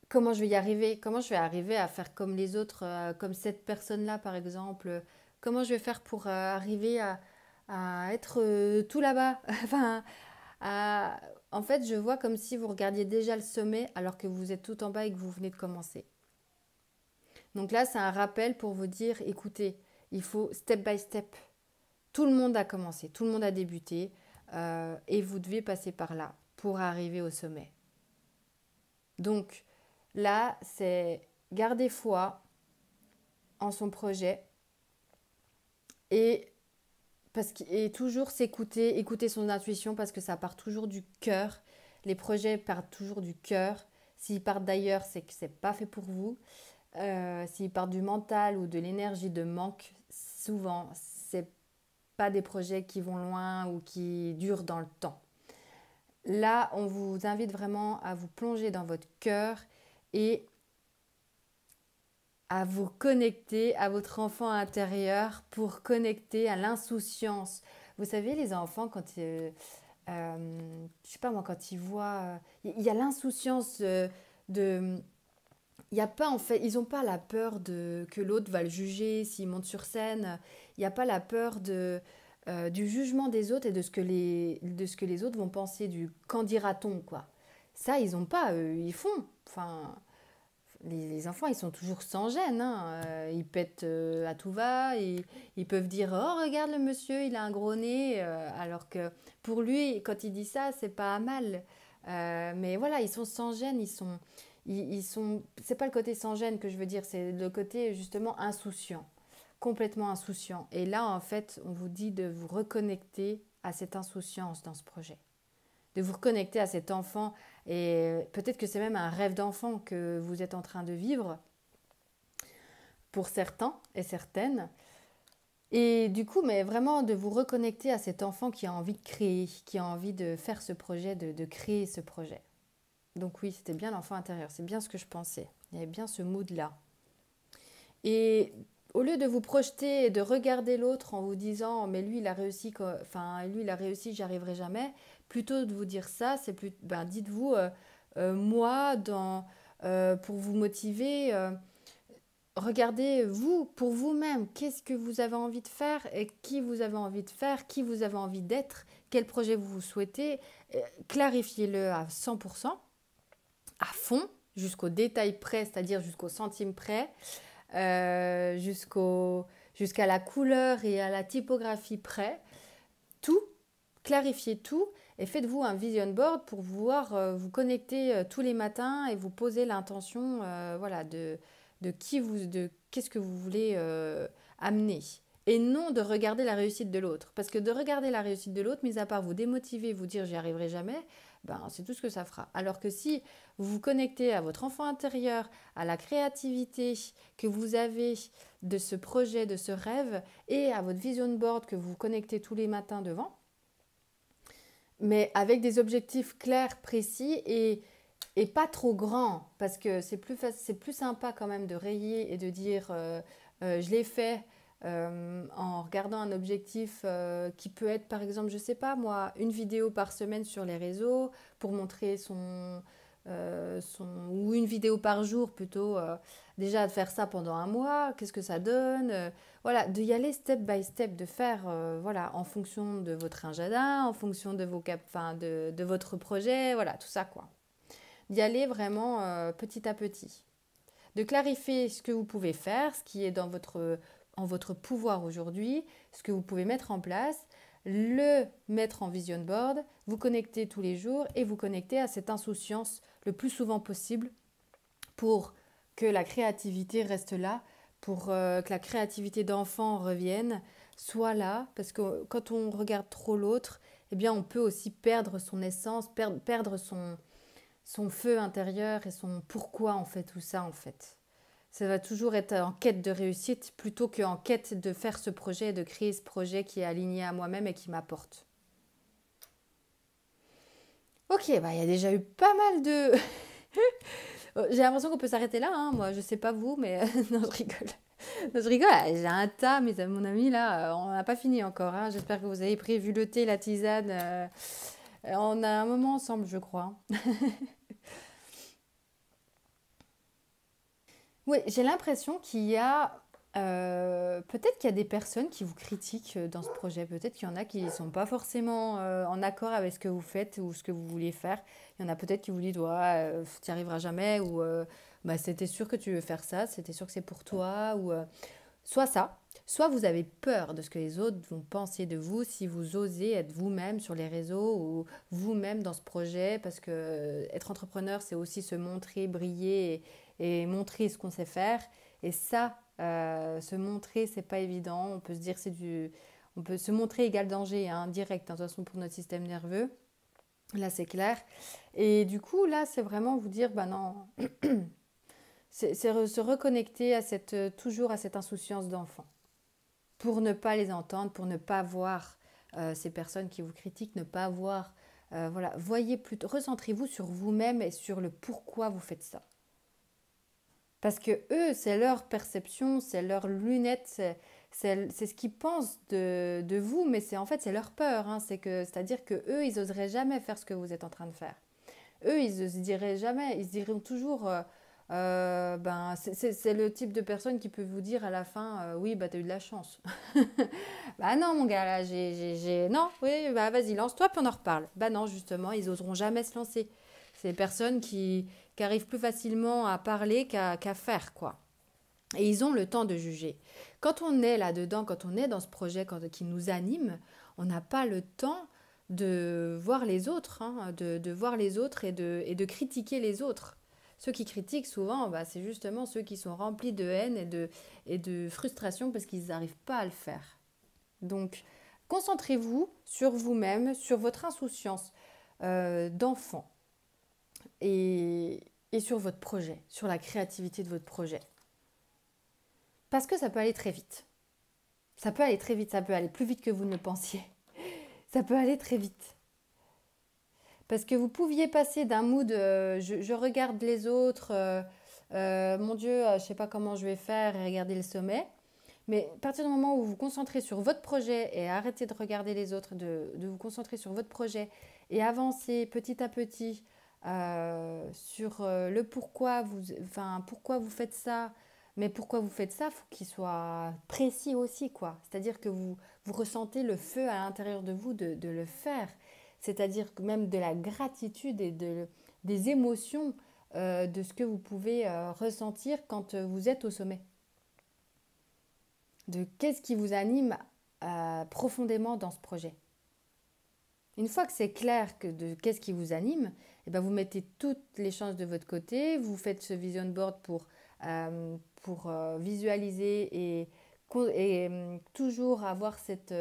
Comment je vais y arriver? Comment je vais arriver à faire comme les autres, comme cette personne-là par exemple? Comment je vais faire pour arriver à être tout là-bas? Enfin, à- en fait, je vois comme si vous regardiez déjà le sommet alors que vous êtes tout en bas et que vous venez de commencer. Donc là, c'est un rappel pour vous dire, écoutez, il faut step by step. Tout le monde a commencé, tout le monde a débuté et vous devez passer par là pour arriver au sommet. Donc là, c'est garder foi en son projet et, et toujours s'écouter, écouter son intuition parce que ça part toujours du cœur. Les projets partent toujours du cœur. S'ils partent d'ailleurs, c'est que c'est pas fait pour vous. S'ils partent du mental ou de l'énergie de manque, souvent, c'est pas des projets qui vont loin ou qui durent dans le temps. Là, on vous invite vraiment à vous plonger dans votre cœur et à vous connecter à votre enfant intérieur pour connecter à l'insouciance. Vous savez, les enfants, quand je sais pas moi, quand ils voient, il y a l'insouciance de il y a pas en fait, ils n'ont pas la peur de que l'autre va le juger s'il monte sur scène. Il n'y a pas la peur du jugement des autres et de ce que les autres vont penser du qu'en dira-t-on quoi. Ça, ils n'ont pas, ils font. Enfin, les enfants, ils sont toujours sans gêne, hein. Ils pètent à tout va. Ils peuvent dire oh regarde le monsieur, il a un gros nez, alors que pour lui, quand il dit ça, c'est pas mal. Mais voilà, ils sont sans gêne, ils sont. C'est pas le côté sans gêne que je veux dire, c'est le côté justement insouciant, complètement insouciant. Et là, en fait, on vous dit de vous reconnecter à cette insouciance dans ce projet, de vous reconnecter à cet enfant. Et peut-être que c'est même un rêve d'enfant que vous êtes en train de vivre pour certains et certaines. Et du coup, mais vraiment de vous reconnecter à cet enfant qui a envie de créer, qui a envie de faire ce projet, de créer ce projet. Donc oui, c'était bien l'enfant intérieur, c'est bien ce que je pensais. Il y avait bien ce mood-là. Et au lieu de vous projeter et de regarder l'autre en vous disant mais lui il a réussi, enfin lui il a réussi, j'y arriverai jamais, plutôt de vous dire ça, c'est plus, ben, dites-vous moi pour vous motiver, regardez vous pour vous-même, qu'est-ce que vous avez envie de faire et qui vous avez envie de faire, qui vous avez envie d'être, quel projet vous souhaitez, clarifiez-le à 100%, à fond, jusqu'au détail près, c'est-à-dire jusqu'au centime près, euh, jusqu'au, jusqu'à la couleur et à la typographie près. Tout, clarifiez tout et faites-vous un vision board pour pouvoir vous connecter tous les matins et vous poser l'intention voilà, de qu'est-ce que vous voulez amener. Et non de regarder la réussite de l'autre. Parce que de regarder la réussite de l'autre, mis à part vous démotiver, vous dire j'y arriverai jamais, ben, c'est tout ce que ça fera. Alors que si vous vous connectez à votre enfant intérieur, à la créativité que vous avez de ce projet, de ce rêve, et à votre vision board que vous connectez tous les matins devant, mais avec des objectifs clairs, précis et pas trop grands, parce que c'est plus sympa quand même de rayer et de dire je l'ai fait en regardant un objectif qui peut être par exemple, je sais pas moi, une vidéo par semaine sur les réseaux pour montrer ou une vidéo par jour plutôt, déjà de faire ça pendant un mois, qu'est-ce que ça donne, voilà, de y aller step by step, de faire voilà, en fonction de votre agenda, en fonction de, enfin, de votre projet, voilà, tout ça quoi. D'y aller vraiment petit à petit. De clarifier ce que vous pouvez faire, ce qui est en votre pouvoir aujourd'hui, ce que vous pouvez mettre en place, le mettre en vision board, vous connecter tous les jours et vous connecter à cette insouciance le plus souvent possible pour que la créativité reste là, pour que la créativité d'enfant revienne, soit là, parce que quand on regarde trop l'autre, eh bien on peut aussi perdre son essence, perdre son feu intérieur et son pourquoi on fait tout ça en fait. Ça va toujours être en quête de réussite plutôt qu'en quête de faire ce projet, de créer ce projet qui est aligné à moi-même et qui m'apporte. Ok, bah il y a déjà eu pas mal de... J'ai l'impression qu'on peut s'arrêter là, hein. Moi je sais pas vous, mais non je rigole. Non, je rigole, j'ai un tas, mais mon ami là, on n'a pas fini encore, hein. J'espère que vous avez prévu le thé, la tisane. On a un moment ensemble, je crois. Oui, j'ai l'impression qu'il y a peut-être qu'il y a des personnes qui vous critiquent dans ce projet. Peut-être qu'il y en a qui ne sont pas forcément en accord avec ce que vous faites ou ce que vous vouliez faire. Il y en a peut-être qui vous disent ouais, tu n'y arriveras jamais ou bah, c'était sûr que tu veux faire ça, c'était sûr que c'est pour toi ou soit ça, soit vous avez peur de ce que les autres vont penser de vous si vous osez être vous-même sur les réseaux ou vous-même dans ce projet parce que être entrepreneur c'est aussi se montrer, briller et montrer ce qu'on sait faire et ça se montrer c'est pas évident, on peut se dire on peut se montrer égal danger hein, direct hein, de toute façon pour notre système nerveux, là c'est clair et du coup là c'est vraiment vous dire bah non c'est se reconnecter à toujours à cette insouciance d'enfant pour ne pas les entendre, pour ne pas voir ces personnes qui vous critiquent, ne pas voir. Voilà, voyez plutôt, recentrez-vous sur vous-même et sur le pourquoi vous faites ça. Parce que eux, c'est leur perception, c'est leurs lunettes, c'est ce qu'ils pensent de vous, mais en fait, c'est leur peur. Hein. C'est-à-dire que eux, ils oseraient jamais faire ce que vous êtes en train de faire. Eux, ils se diraient jamais, ils se diront toujours, ben, c'est le type de personne qui peut vous dire à la fin, oui, bah, t'as eu de la chance. Bah non, mon gars, là, non, oui, bah vas-y, lance-toi, puis on en reparle. Bah non, justement, ils oseront jamais se lancer. C'est des personnes qui arrivent plus facilement à parler qu'à faire, quoi. Et ils ont le temps de juger. Quand on est là-dedans, quand on est dans ce projet qui nous anime, on n'a pas le temps de voir les autres, hein, de voir les autres et de critiquer les autres. Ceux qui critiquent souvent, bah, c'est justement ceux qui sont remplis de haine et de frustration parce qu'ils n'arrivent pas à le faire. Donc, concentrez-vous sur vous-même, sur votre insouciance d'enfant et sur votre projet, sur la créativité de votre projet. Parce que ça peut aller très vite. Ça peut aller très vite, ça peut aller plus vite que vous ne le pensiez. Ça peut aller très vite. Parce que vous pouviez passer d'un mood je regarde les autres, mon Dieu, je ne sais pas comment je vais faire et regarder le sommet. Mais à partir du moment où vous vous concentrez sur votre projet et arrêtez de regarder les autres, de vous concentrer sur votre projet et avancer petit à petit sur le pourquoi vous faites ça. Mais pourquoi vous faites ça, il faut qu'il soit précis aussi, quoi. C'est-à-dire que vous ressentez le feu à l'intérieur de vous de le faire. C'est-à-dire même de la gratitude et des émotions de ce que vous pouvez ressentir quand vous êtes au sommet. De qu'est-ce qui vous anime profondément dans ce projet. Une fois que c'est clair de qu'est-ce qui vous anime, eh ben vous mettez toutes les chances de votre côté, vous faites ce vision board pour visualiser et toujours avoir cette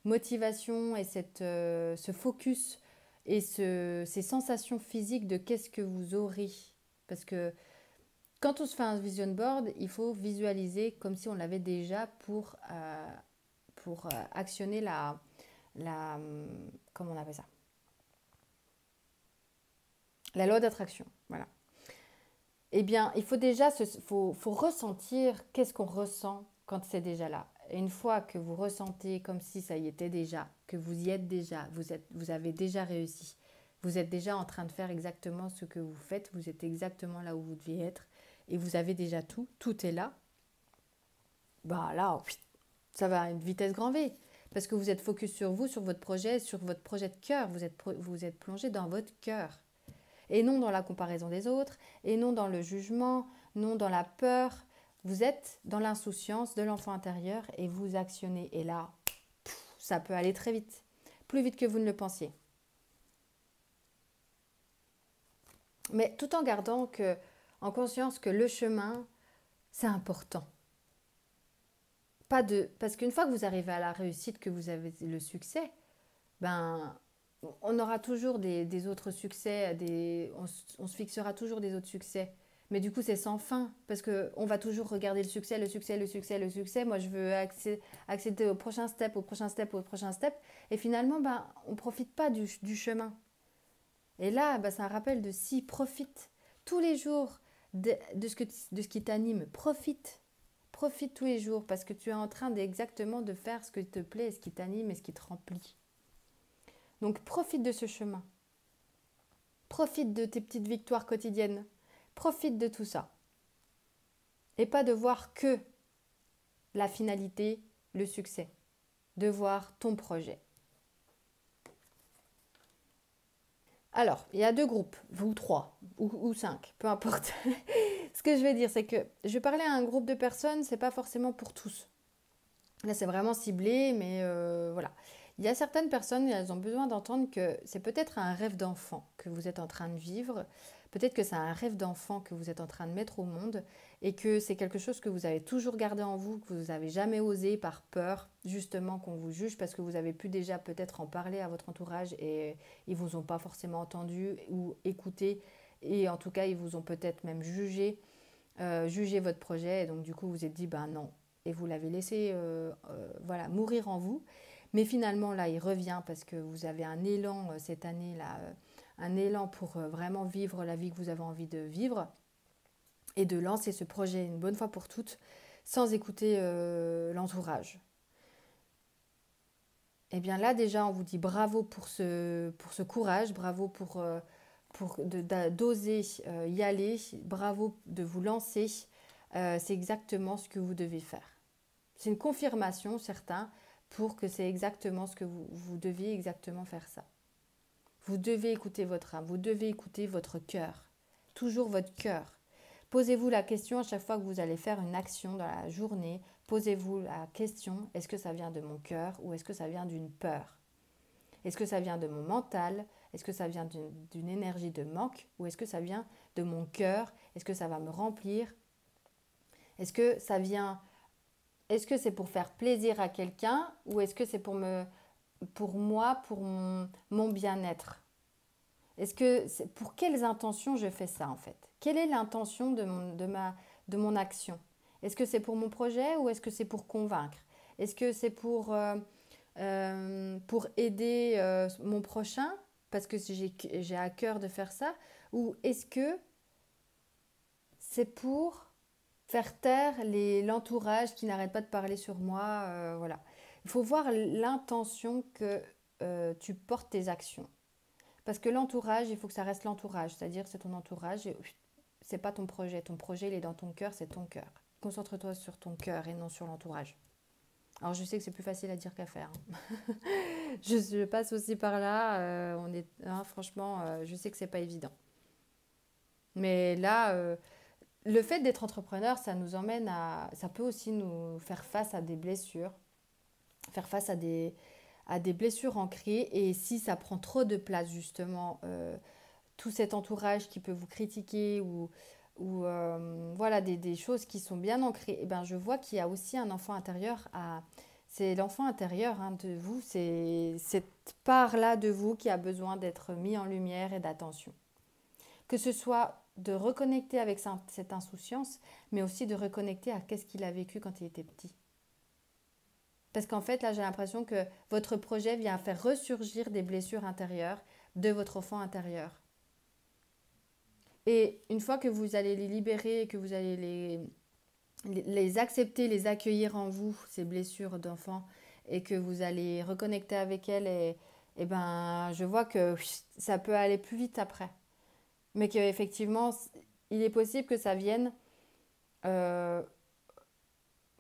motivation et ce focus et ces sensations physiques de qu'est-ce que vous aurez. Parce que quand on se fait un vision board, il faut visualiser comme si on l'avait déjà pour actionner la comment on appelle ça, la loi d'attraction. Voilà. Eh bien, il faut déjà faut ressentir qu'est-ce qu'on ressent quand c'est déjà là. Et une fois que vous ressentez comme si ça y était déjà, que vous y êtes déjà, vous avez déjà réussi, vous êtes déjà en train de faire exactement ce que vous faites, vous êtes exactement là où vous deviez être, et vous avez déjà tout est là, bah là, ça va à une vitesse grand V. Parce que vous êtes focus sur vous, sur votre projet de cœur. Vous êtes plongé dans votre cœur. Et non dans la comparaison des autres, et non dans le jugement, non dans la peur. Vous êtes dans l'insouciance de l'enfant intérieur et vous actionnez. Et là, ça peut aller très vite. Plus vite que vous ne le pensiez. Mais tout en gardant en conscience que le chemin, c'est important. Parce qu'une fois que vous arrivez à la réussite, que vous avez le succès, ben, on aura toujours des autres succès, on se fixera toujours des autres succès. Mais du coup, c'est sans fin, parce qu'on va toujours regarder le succès, le succès, le succès, le succès. Moi, je veux accéder au prochain step, au prochain step, au prochain step. Et finalement, ben, on ne profite pas du chemin. Et là, ben, c'est un rappel de si, profite tous les jours de ce qui t'anime. Profite tous les jours, parce que tu es en train exactement de faire ce qui te plaît, ce qui t'anime et ce qui te remplit. Donc profite de ce chemin. Profite de tes petites victoires quotidiennes. Profite de tout ça. Et pas de voir que la finalité, le succès. De voir ton projet. Alors, il y a 2 groupes, ou 3, ou 5, peu importe. Ce que je vais dire, c'est que je vais parler à un groupe de personnes, c'est pas forcément pour tous. Là, c'est vraiment ciblé, mais voilà. Il y a certaines personnes, elles ont besoin d'entendre que c'est peut-être un rêve d'enfant que vous êtes en train de vivre. Peut-être que c'est un rêve d'enfant que vous êtes en train de mettre au monde et que c'est quelque chose que vous avez toujours gardé en vous, que vous n'avez jamais osé par peur, justement, qu'on vous juge parce que vous avez pu déjà peut-être en parler à votre entourage et ils ne vous ont pas forcément entendu ou écouté. Et en tout cas, ils vous ont peut-être même jugé votre projet. Et donc, du coup, vous vous êtes dit, ben non. Et vous l'avez laissé voilà, mourir en vous. Mais finalement, là, il revient parce que vous avez un élan cette année-là, un élan pour vraiment vivre la vie que vous avez envie de vivre et de lancer ce projet une bonne fois pour toutes. sans écouter l'entourage. Eh bien là déjà on vous dit bravo pour ce courage, bravo d'oser y aller, bravo de vous lancer. C'est exactement ce que vous devez faire. C'est une confirmation, certains, pour que c'est exactement ce que vous deviez exactement faire ça. Vous devez écouter votre âme, vous devez écouter votre cœur, toujours votre cœur. Posez-vous la question à chaque fois que vous allez faire une action dans la journée, posez-vous la question, est-ce que ça vient de mon cœur ou est-ce que ça vient d'une peur? Est-ce que ça vient de mon mental? Est-ce que ça vient d'une énergie de manque? Ou est-ce que ça vient de mon cœur? Est-ce que ça va me remplir? Est-ce que ça vient... Est-ce que c'est pour faire plaisir à quelqu'un? Ou est-ce que c'est pour moi, pour mon bien-être? Pour quelles intentions je fais ça en fait? Quelle est l'intention de mon action? Est-ce que c'est pour mon projet ou est-ce que c'est pour convaincre? Est-ce que c'est pour aider mon prochain parce que j'ai à cœur de faire ça? Ou est-ce que c'est pour faire taire l'entourage qui n'arrête pas de parler sur moi? Voilà. Il faut voir l'intention que tu portes tes actions. Parce que l'entourage, il faut que ça reste l'entourage. C'est-à-dire que c'est ton entourage et c'est pas ton projet. Ton projet, il est dans ton cœur, c'est ton cœur. Concentre-toi sur ton cœur et non sur l'entourage. Alors je sais que c'est plus facile à dire qu'à faire. Je passe aussi par là. Franchement, je sais que c'est pas évident. Mais là, le fait d'être entrepreneur, ça nous emmène ça peut aussi nous faire face à des blessures, faire face à des blessures ancrées. Et si ça prend trop de place, justement, tout cet entourage qui peut vous critiquer ou voilà, des choses qui sont bien ancrées, eh ben, je vois qu'il y a aussi un enfant intérieur c'est l'enfant intérieur de vous, c'est cette part-là de vous qui a besoin d'être mis en lumière et d'attention. Que ce soit de reconnecter avec cette insouciance, mais aussi de reconnecter à qu'est-ce qu'il a vécu quand il était petit. Parce qu'en fait, là, j'ai l'impression que votre projet vient faire ressurgir des blessures intérieures de votre enfant intérieur. Et une fois que vous allez les libérer, que vous allez les accepter, les accueillir en vous, ces blessures d'enfant, et que vous allez reconnecter avec elles, et ben, je vois que ça peut aller plus vite après. Mais qu'effectivement, il est possible que ça vienne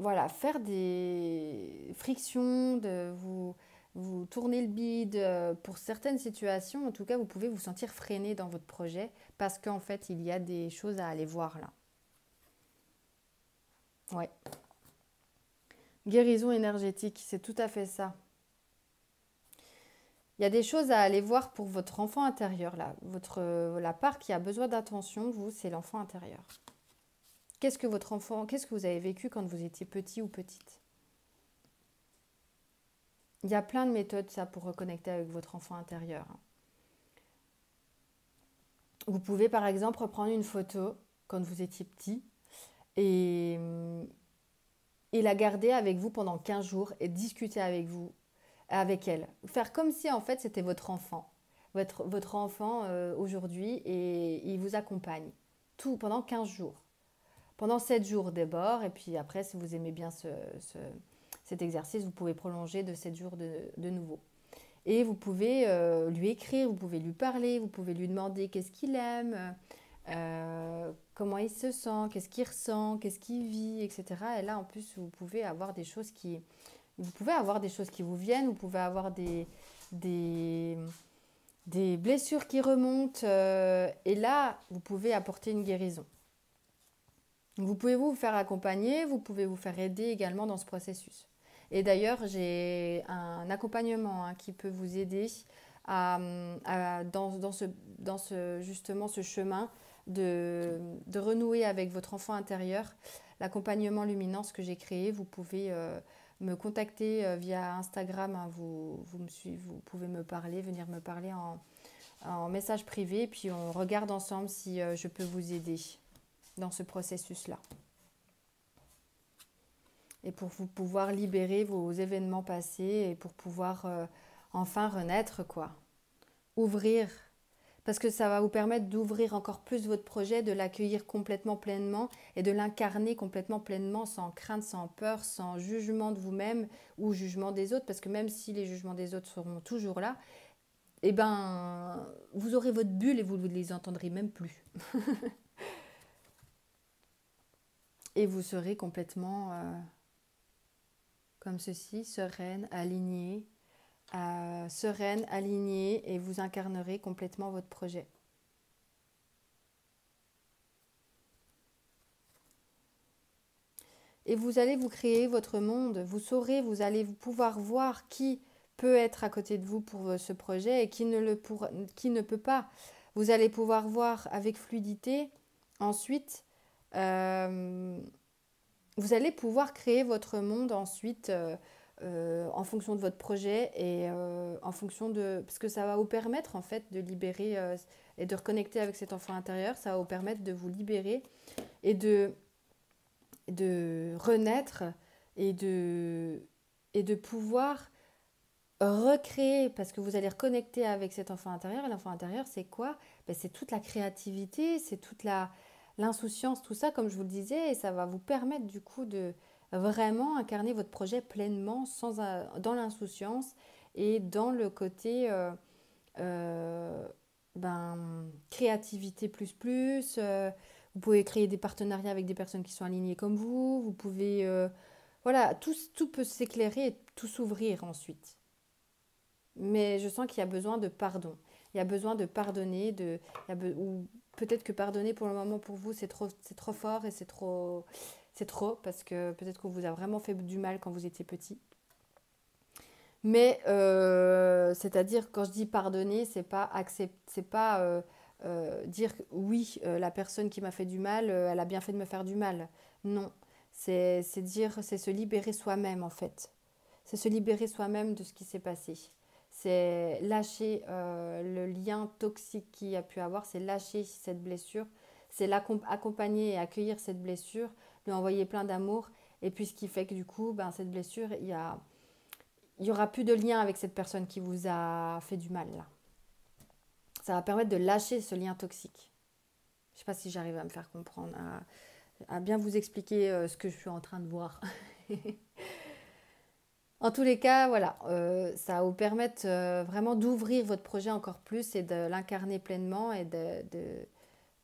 voilà, faire des frictions, de vous tourner le bide. Pour certaines situations, en tout cas, vous pouvez vous sentir freiné dans votre projet parce qu'en fait, il y a des choses à aller voir là. Ouais. Guérison énergétique, c'est tout à fait ça. Il y a des choses à aller voir pour votre enfant intérieur là. La part qui a besoin d'attention, vous, c'est l'enfant intérieur. Qu'est-ce que vous avez vécu quand vous étiez petit ou petite? Il y a plein de méthodes ça pour reconnecter avec votre enfant intérieur. Vous pouvez par exemple reprendre une photo quand vous étiez petit et, et la garder avec vous pendant 15 jours et discuter avec elle. Faire comme si en fait c'était votre enfant. Votre enfant aujourd'hui et il vous accompagne. Tout pendant 15 jours. Pendant 7 jours d'abord et puis après si vous aimez bien cet exercice, vous pouvez prolonger de 7 jours de nouveau. Et vous pouvez lui écrire, vous pouvez lui parler, vous pouvez lui demander qu'est-ce qu'il aime, comment il se sent, qu'est-ce qu'il ressent, qu'est-ce qu'il vit, etc. Et là, en plus, vous pouvez avoir des choses qui vous viennent, vous pouvez avoir des blessures qui remontent. Et là, vous pouvez apporter une guérison. Vous pouvez vous faire accompagner, vous pouvez vous faire aider également dans ce processus. Et d'ailleurs, j'ai un accompagnement qui peut vous aider justement ce chemin de renouer avec votre enfant intérieur. L'accompagnement Luminance que j'ai créé, vous pouvez me contacter via Instagram. Vous pouvez me parler, venir me parler en message privé. Puis on regarde ensemble si je peux vous aider dans ce processus-là. Et pour vous pouvoir libérer vos événements passés et pour pouvoir enfin renaître, quoi. Ouvrir. Parce que ça va vous permettre d'ouvrir encore plus votre projet, de l'accueillir complètement pleinement et de l'incarner complètement pleinement, sans crainte, sans peur, sans jugement de vous-même ou jugement des autres. Parce que même si les jugements des autres seront toujours là, eh ben, vous aurez votre bulle et vous ne les entendrez même plus. Et vous serez complètement comme ceci, sereine, alignée, et vous incarnerez complètement votre projet. Et vous allez vous créer votre monde, vous saurez, vous allez pouvoir voir qui peut être à côté de vous pour ce projet et qui ne peut pas. Vous allez pouvoir voir avec fluidité. Ensuite, euh, vous allez pouvoir créer votre monde ensuite en fonction de votre projet et en fonction de... Parce que ça va vous permettre en fait de libérer et de reconnecter avec cet enfant intérieur. Ça va vous permettre de vous libérer et de renaître et de pouvoir recréer, parce que vous allez reconnecter avec cet enfant intérieur. Et l'enfant intérieur, c'est quoi? Ben, c'est toute la créativité, c'est toute l'insouciance, tout ça, comme je vous le disais, et ça va vous permettre du coup de vraiment incarner votre projet pleinement, dans l'insouciance et dans le côté euh, créativité vous pouvez créer des partenariats avec des personnes qui sont alignées comme vous pouvez... voilà, tout peut s'éclairer et tout s'ouvrir ensuite. Mais je sens qu'il y a besoin de pardon. Il y a besoin de pardonner, ou peut-être que pardonner pour le moment pour vous c'est trop fort et c'est trop parce que peut-être qu'on vous a vraiment fait du mal quand vous étiez petit. Mais c'est-à-dire quand je dis pardonner, c'est pas dire oui, la personne qui m'a fait du mal, elle a bien fait de me faire du mal. Non, c'est se libérer soi-même en fait. C'est se libérer soi-même de ce qui s'est passé. C'est lâcher le lien toxique qu'il y a pu avoir, c'est lâcher cette blessure, c'est l'accompagner et accueillir cette blessure, lui envoyer plein d'amour. Et puis ce qui fait que du coup, cette blessure, il n'y aura plus de lien avec cette personne qui vous a fait du mal là. Ça va permettre de lâcher ce lien toxique. Je ne sais pas si j'arrive à me faire comprendre, à bien vous expliquer ce que je suis en train de voir. En tous les cas, voilà, ça va vous permettre vraiment d'ouvrir votre projet encore plus et de l'incarner pleinement et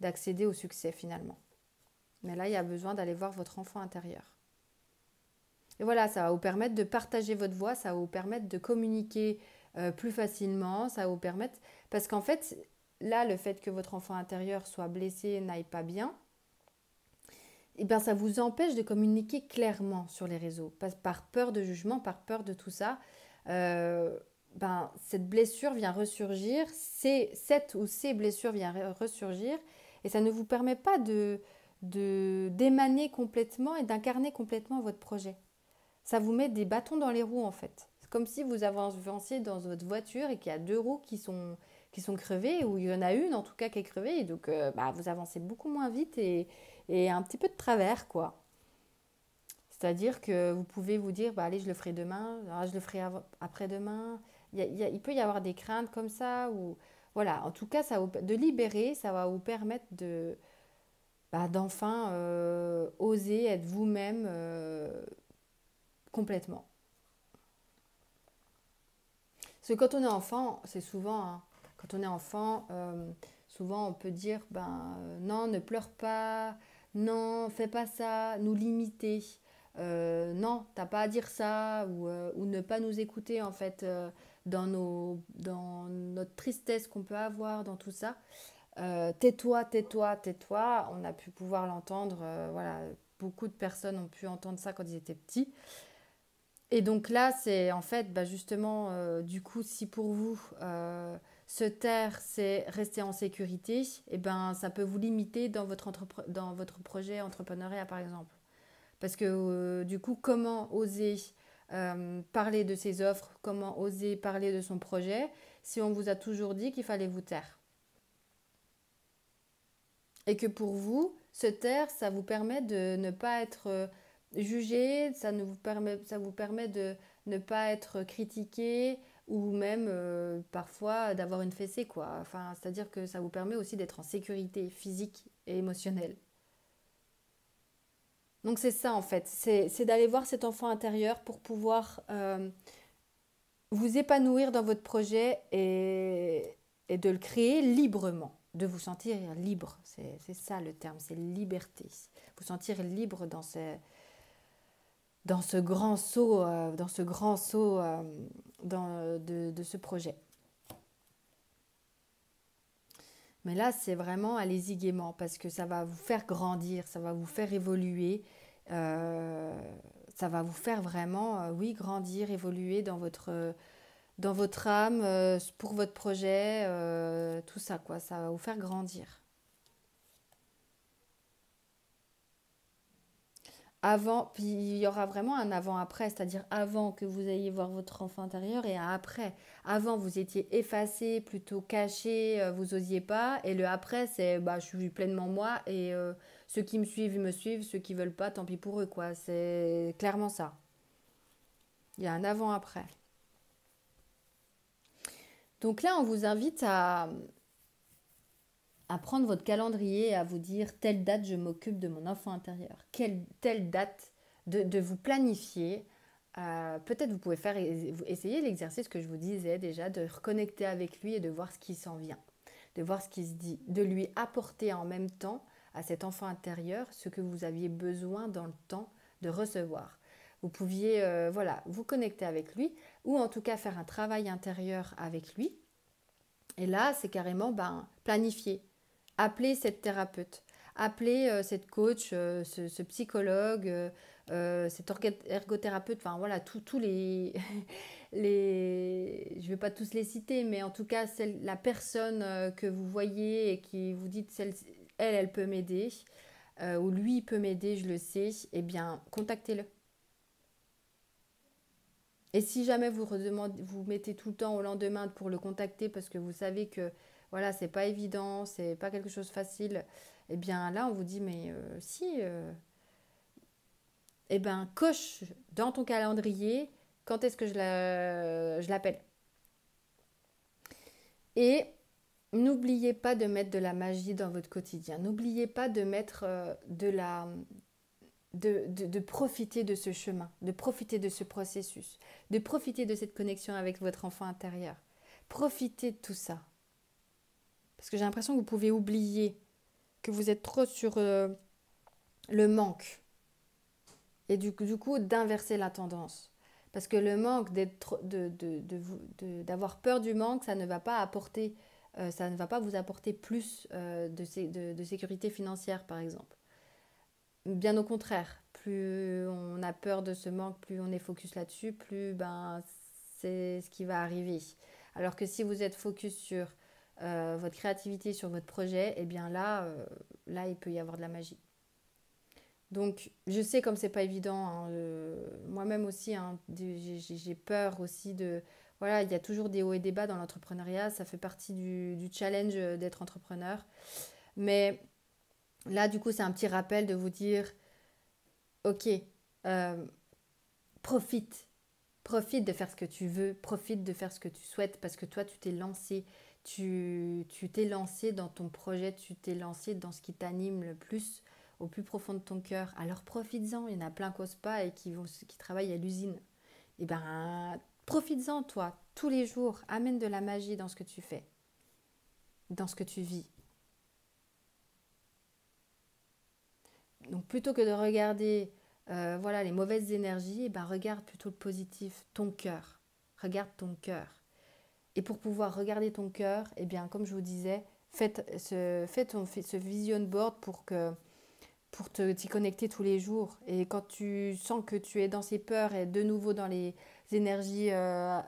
d'accéder au succès finalement. Mais là, il y a besoin d'aller voir votre enfant intérieur. Et voilà, ça va vous permettre de partager votre voix, ça va vous permettre de communiquer plus facilement, ça va vous permettre... Parce qu'en fait, là, le fait que votre enfant intérieur soit blessé, n'aille pas bien, eh bien, ça vous empêche de communiquer clairement sur les réseaux. Par peur de jugement, par peur de tout ça, cette blessure vient ressurgir, cette ou ces blessures viennent ressurgir, et ça ne vous permet pas d'émaner complètement et d'incarner complètement votre projet. Ça vous met des bâtons dans les roues en fait. C'est comme si vous avanciez dans votre voiture et qu'il y a deux roues qui sont crevées, ou il y en a une en tout cas qui est crevée, et donc vous avancez beaucoup moins vite et un petit peu de travers quoi. C'est-à-dire que vous pouvez vous dire, allez, je le ferai demain, je le ferai après-demain. Il peut y avoir des craintes comme ça, ou voilà. En tout cas, de libérer, ça va vous permettre d'enfin oser être vous-même complètement. Parce que quand on est enfant, c'est souvent, hein, quand on est enfant, souvent on peut dire, non, ne pleure pas, non, fais pas ça, nous limiter. Non, t'as pas à dire ça, ou ne pas nous écouter en fait dans notre tristesse qu'on peut avoir, dans tout ça. Tais-toi, tais-toi, tais-toi. On a pu pouvoir l'entendre, voilà, beaucoup de personnes ont pu entendre ça quand ils étaient petits. Et donc là, c'est en fait, justement, du coup, si pour vous, se taire, c'est rester en sécurité, et ça peut vous limiter dans votre projet entrepreneuriat, par exemple. Parce que du coup, comment oser parler de ses offres, comment oser parler de son projet, si on vous a toujours dit qu'il fallait vous taire. Et que pour vous, se taire, ça vous permet de ne pas être jugé, ça vous permet de ne pas être critiqué, ou même parfois d'avoir une fessée, quoi. Enfin, c'est-à-dire que ça vous permet aussi d'être en sécurité physique et émotionnelle. Donc c'est ça en fait, c'est d'aller voir cet enfant intérieur pour pouvoir vous épanouir dans votre projet et de le créer librement, de vous sentir libre. C'est ça le terme, c'est liberté. Vous sentir libre dans ce grand saut, de ce projet. Mais là, c'est vraiment allez-y gaiement parce que ça va vous faire grandir, ça va vous faire évoluer, euh, ça va vous faire vraiment, oui, grandir, évoluer dans votre âme, pour votre projet, tout ça, quoi. Ça va vous faire grandir. Avant, puis il y aura vraiment un avant-après, c'est-à-dire avant que vous ayez voir votre enfant intérieur et un après. Avant, vous étiez effacé, plutôt caché, vous osiez pas, et le après, c'est bah, je suis pleinement moi, et ceux qui me suivent, ceux qui veulent pas, tant pis pour eux, quoi. C'est clairement ça. Il y a un avant-après. Donc là, on vous invite à prendre votre calendrier et à vous dire telle date je m'occupe de mon enfant intérieur, telle date de vous planifier. Peut-être vous pouvez faire essayer l'exercice que je vous disais déjà, de reconnecter avec lui et de voir ce qui s'en vient, de voir ce qui se dit, de lui apporter en même temps à cet enfant intérieur ce que vous aviez besoin dans le temps de recevoir. Vous pouviez voilà, vous connecter avec lui ou en tout cas faire un travail intérieur avec lui. Et là, c'est carrément planifier. Appeler cette thérapeute, appeler cette coach, ce psychologue, cet ergothérapeute, enfin voilà, tous les, je ne vais pas tous les citer, mais en tout cas, la personne que vous voyez et qui vous dit, elle peut m'aider, ou lui peut m'aider, je le sais, eh bien, contactez-le. Et si jamais vous mettez tout le temps au lendemain pour le contacter parce que vous savez que voilà, c'est pas évident, c'est pas quelque chose de facile, eh bien là on vous dit mais si, eh bien coche dans ton calendrier quand est-ce que je l'appelle. Et n'oubliez pas de mettre de la magie dans votre quotidien. N'oubliez pas de mettre de profiter de ce chemin, de profiter de ce processus, de profiter de cette connexion avec votre enfant intérieur. Profitez de tout ça. Parce que j'ai l'impression que vous pouvez oublier que vous êtes trop sur le manque. Et du coup, d'inverser la tendance. Parce que le manque, d'avoir peur du manque, ça ne va pas apporter, ça ne va pas vous apporter plus de sécurité financière, par exemple. Bien au contraire, plus on a peur de ce manque, plus on est focus là-dessus, plus c'est ce qui va arriver. Alors que si vous êtes focus sur votre créativité, sur votre projet, eh bien là, il peut y avoir de la magie. Donc, je sais comme c'est pas évident, hein, moi-même aussi, hein, j'ai peur aussi de... Voilà, il y a toujours des hauts et des bas dans l'entrepreneuriat, ça fait partie du challenge d'être entrepreneur. Mais là, du coup, c'est un petit rappel de vous dire, ok, euh, profite, profite de faire ce que tu veux, profite de faire ce que tu souhaites, parce que toi, tu t'es lancé, tu t'es lancé dans ton projet, tu t'es lancé dans ce qui t'anime le plus, au plus profond de ton cœur. Alors profites-en, il y en a plein qui n'osent pas et qui travaillent à l'usine. Eh ben, profites-en, toi, tous les jours, amène de la magie dans ce que tu fais, dans ce que tu vis. Donc plutôt que de regarder voilà, les mauvaises énergies, eh ben, regarde plutôt le positif, ton cœur. Regarde ton cœur. Et pour pouvoir regarder ton cœur, eh bien, comme je vous disais, faites ce vision board pour t'y connecter tous les jours. Et quand tu sens que tu es dans ces peurs et de nouveau dans les énergies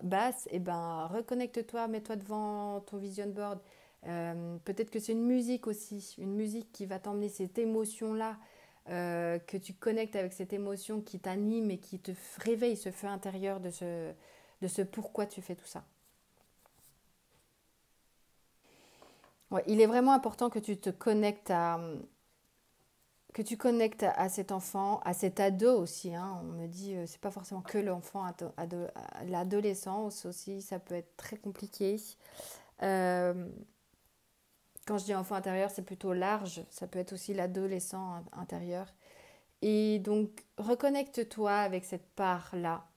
basses, eh ben, reconnecte-toi, mets-toi devant ton vision board. Peut-être que c'est une musique aussi, une musique qui va t'emmener cette émotion-là, que tu connectes avec cette émotion qui t'anime et qui te réveille ce feu intérieur de ce pourquoi tu fais tout ça. Ouais, il est vraiment important que tu te connectes que tu connectes à cet enfant, à cet ado aussi, hein. On me dit, c'est pas forcément que l'enfant, l'adolescent aussi, ça peut être très compliqué. Euh, Quand je dis enfant intérieur, c'est plutôt large, ça peut être aussi l'adolescent intérieur. Et donc, reconnecte-toi avec cette part-là.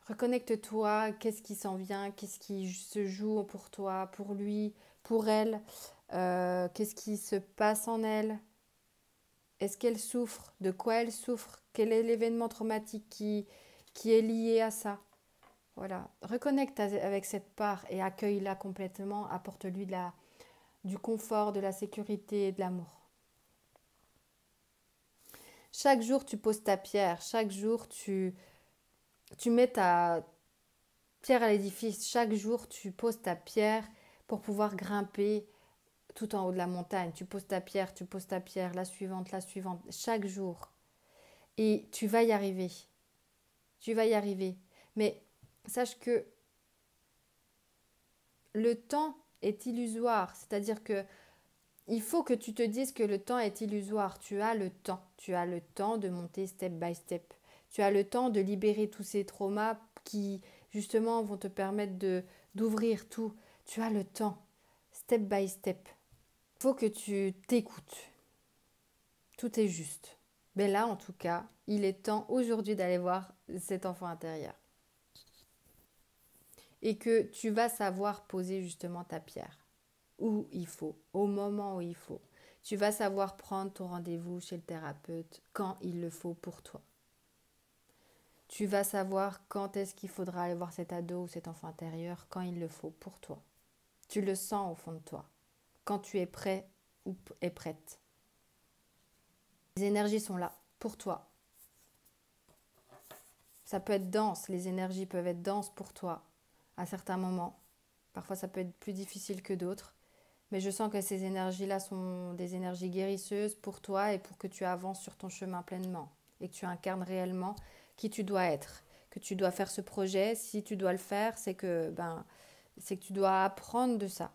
Reconnecte-toi, qu'est-ce qui s'en vient, qu'est-ce qui se joue pour toi, pour lui, pour elle, qu'est-ce qui se passe en elle, est-ce qu'elle souffre, de quoi elle souffre, quel est l'événement traumatique qui est lié à ça. Voilà, reconnecte avec cette part et accueille-la complètement, apporte-lui du confort, de la sécurité et de l'amour. Chaque jour, tu poses ta pierre, chaque jour, tu mets ta pierre à l'édifice, chaque jour, tu poses ta pierre pour pouvoir grimper tout en haut de la montagne. Tu poses ta pierre, la suivante, chaque jour. Et tu vas y arriver. Tu vas y arriver. Mais sache que le temps est illusoire, c'est-à-dire que il faut que tu te dises que le temps est illusoire. Tu as le temps. Tu as le temps de monter step by step. Tu as le temps de libérer tous ces traumas qui, justement, vont te permettre d'ouvrir tout. Tu as le temps. Step by step. Il faut que tu t'écoutes. Tout est juste. Mais là, en tout cas, il est temps aujourd'hui d'aller voir cet enfant intérieur. Et que tu vas savoir poser justement ta pierre où il faut, au moment où il faut. Tu vas savoir prendre ton rendez-vous chez le thérapeute quand il le faut pour toi. Tu vas savoir quand est-ce qu'il faudra aller voir cet ado ou cet enfant intérieur quand il le faut pour toi. Tu le sens au fond de toi, quand tu es prêt ou est prête. Les énergies sont là pour toi. Ça peut être dense, les énergies peuvent être denses pour toi à certains moments. Parfois ça peut être plus difficile que d'autres. Mais je sens que ces énergies-là sont des énergies guérisseuses pour toi et pour que tu avances sur ton chemin pleinement et que tu incarnes réellement qui tu dois être, que tu dois faire ce projet. Si tu dois le faire, c'est que tu dois apprendre de ça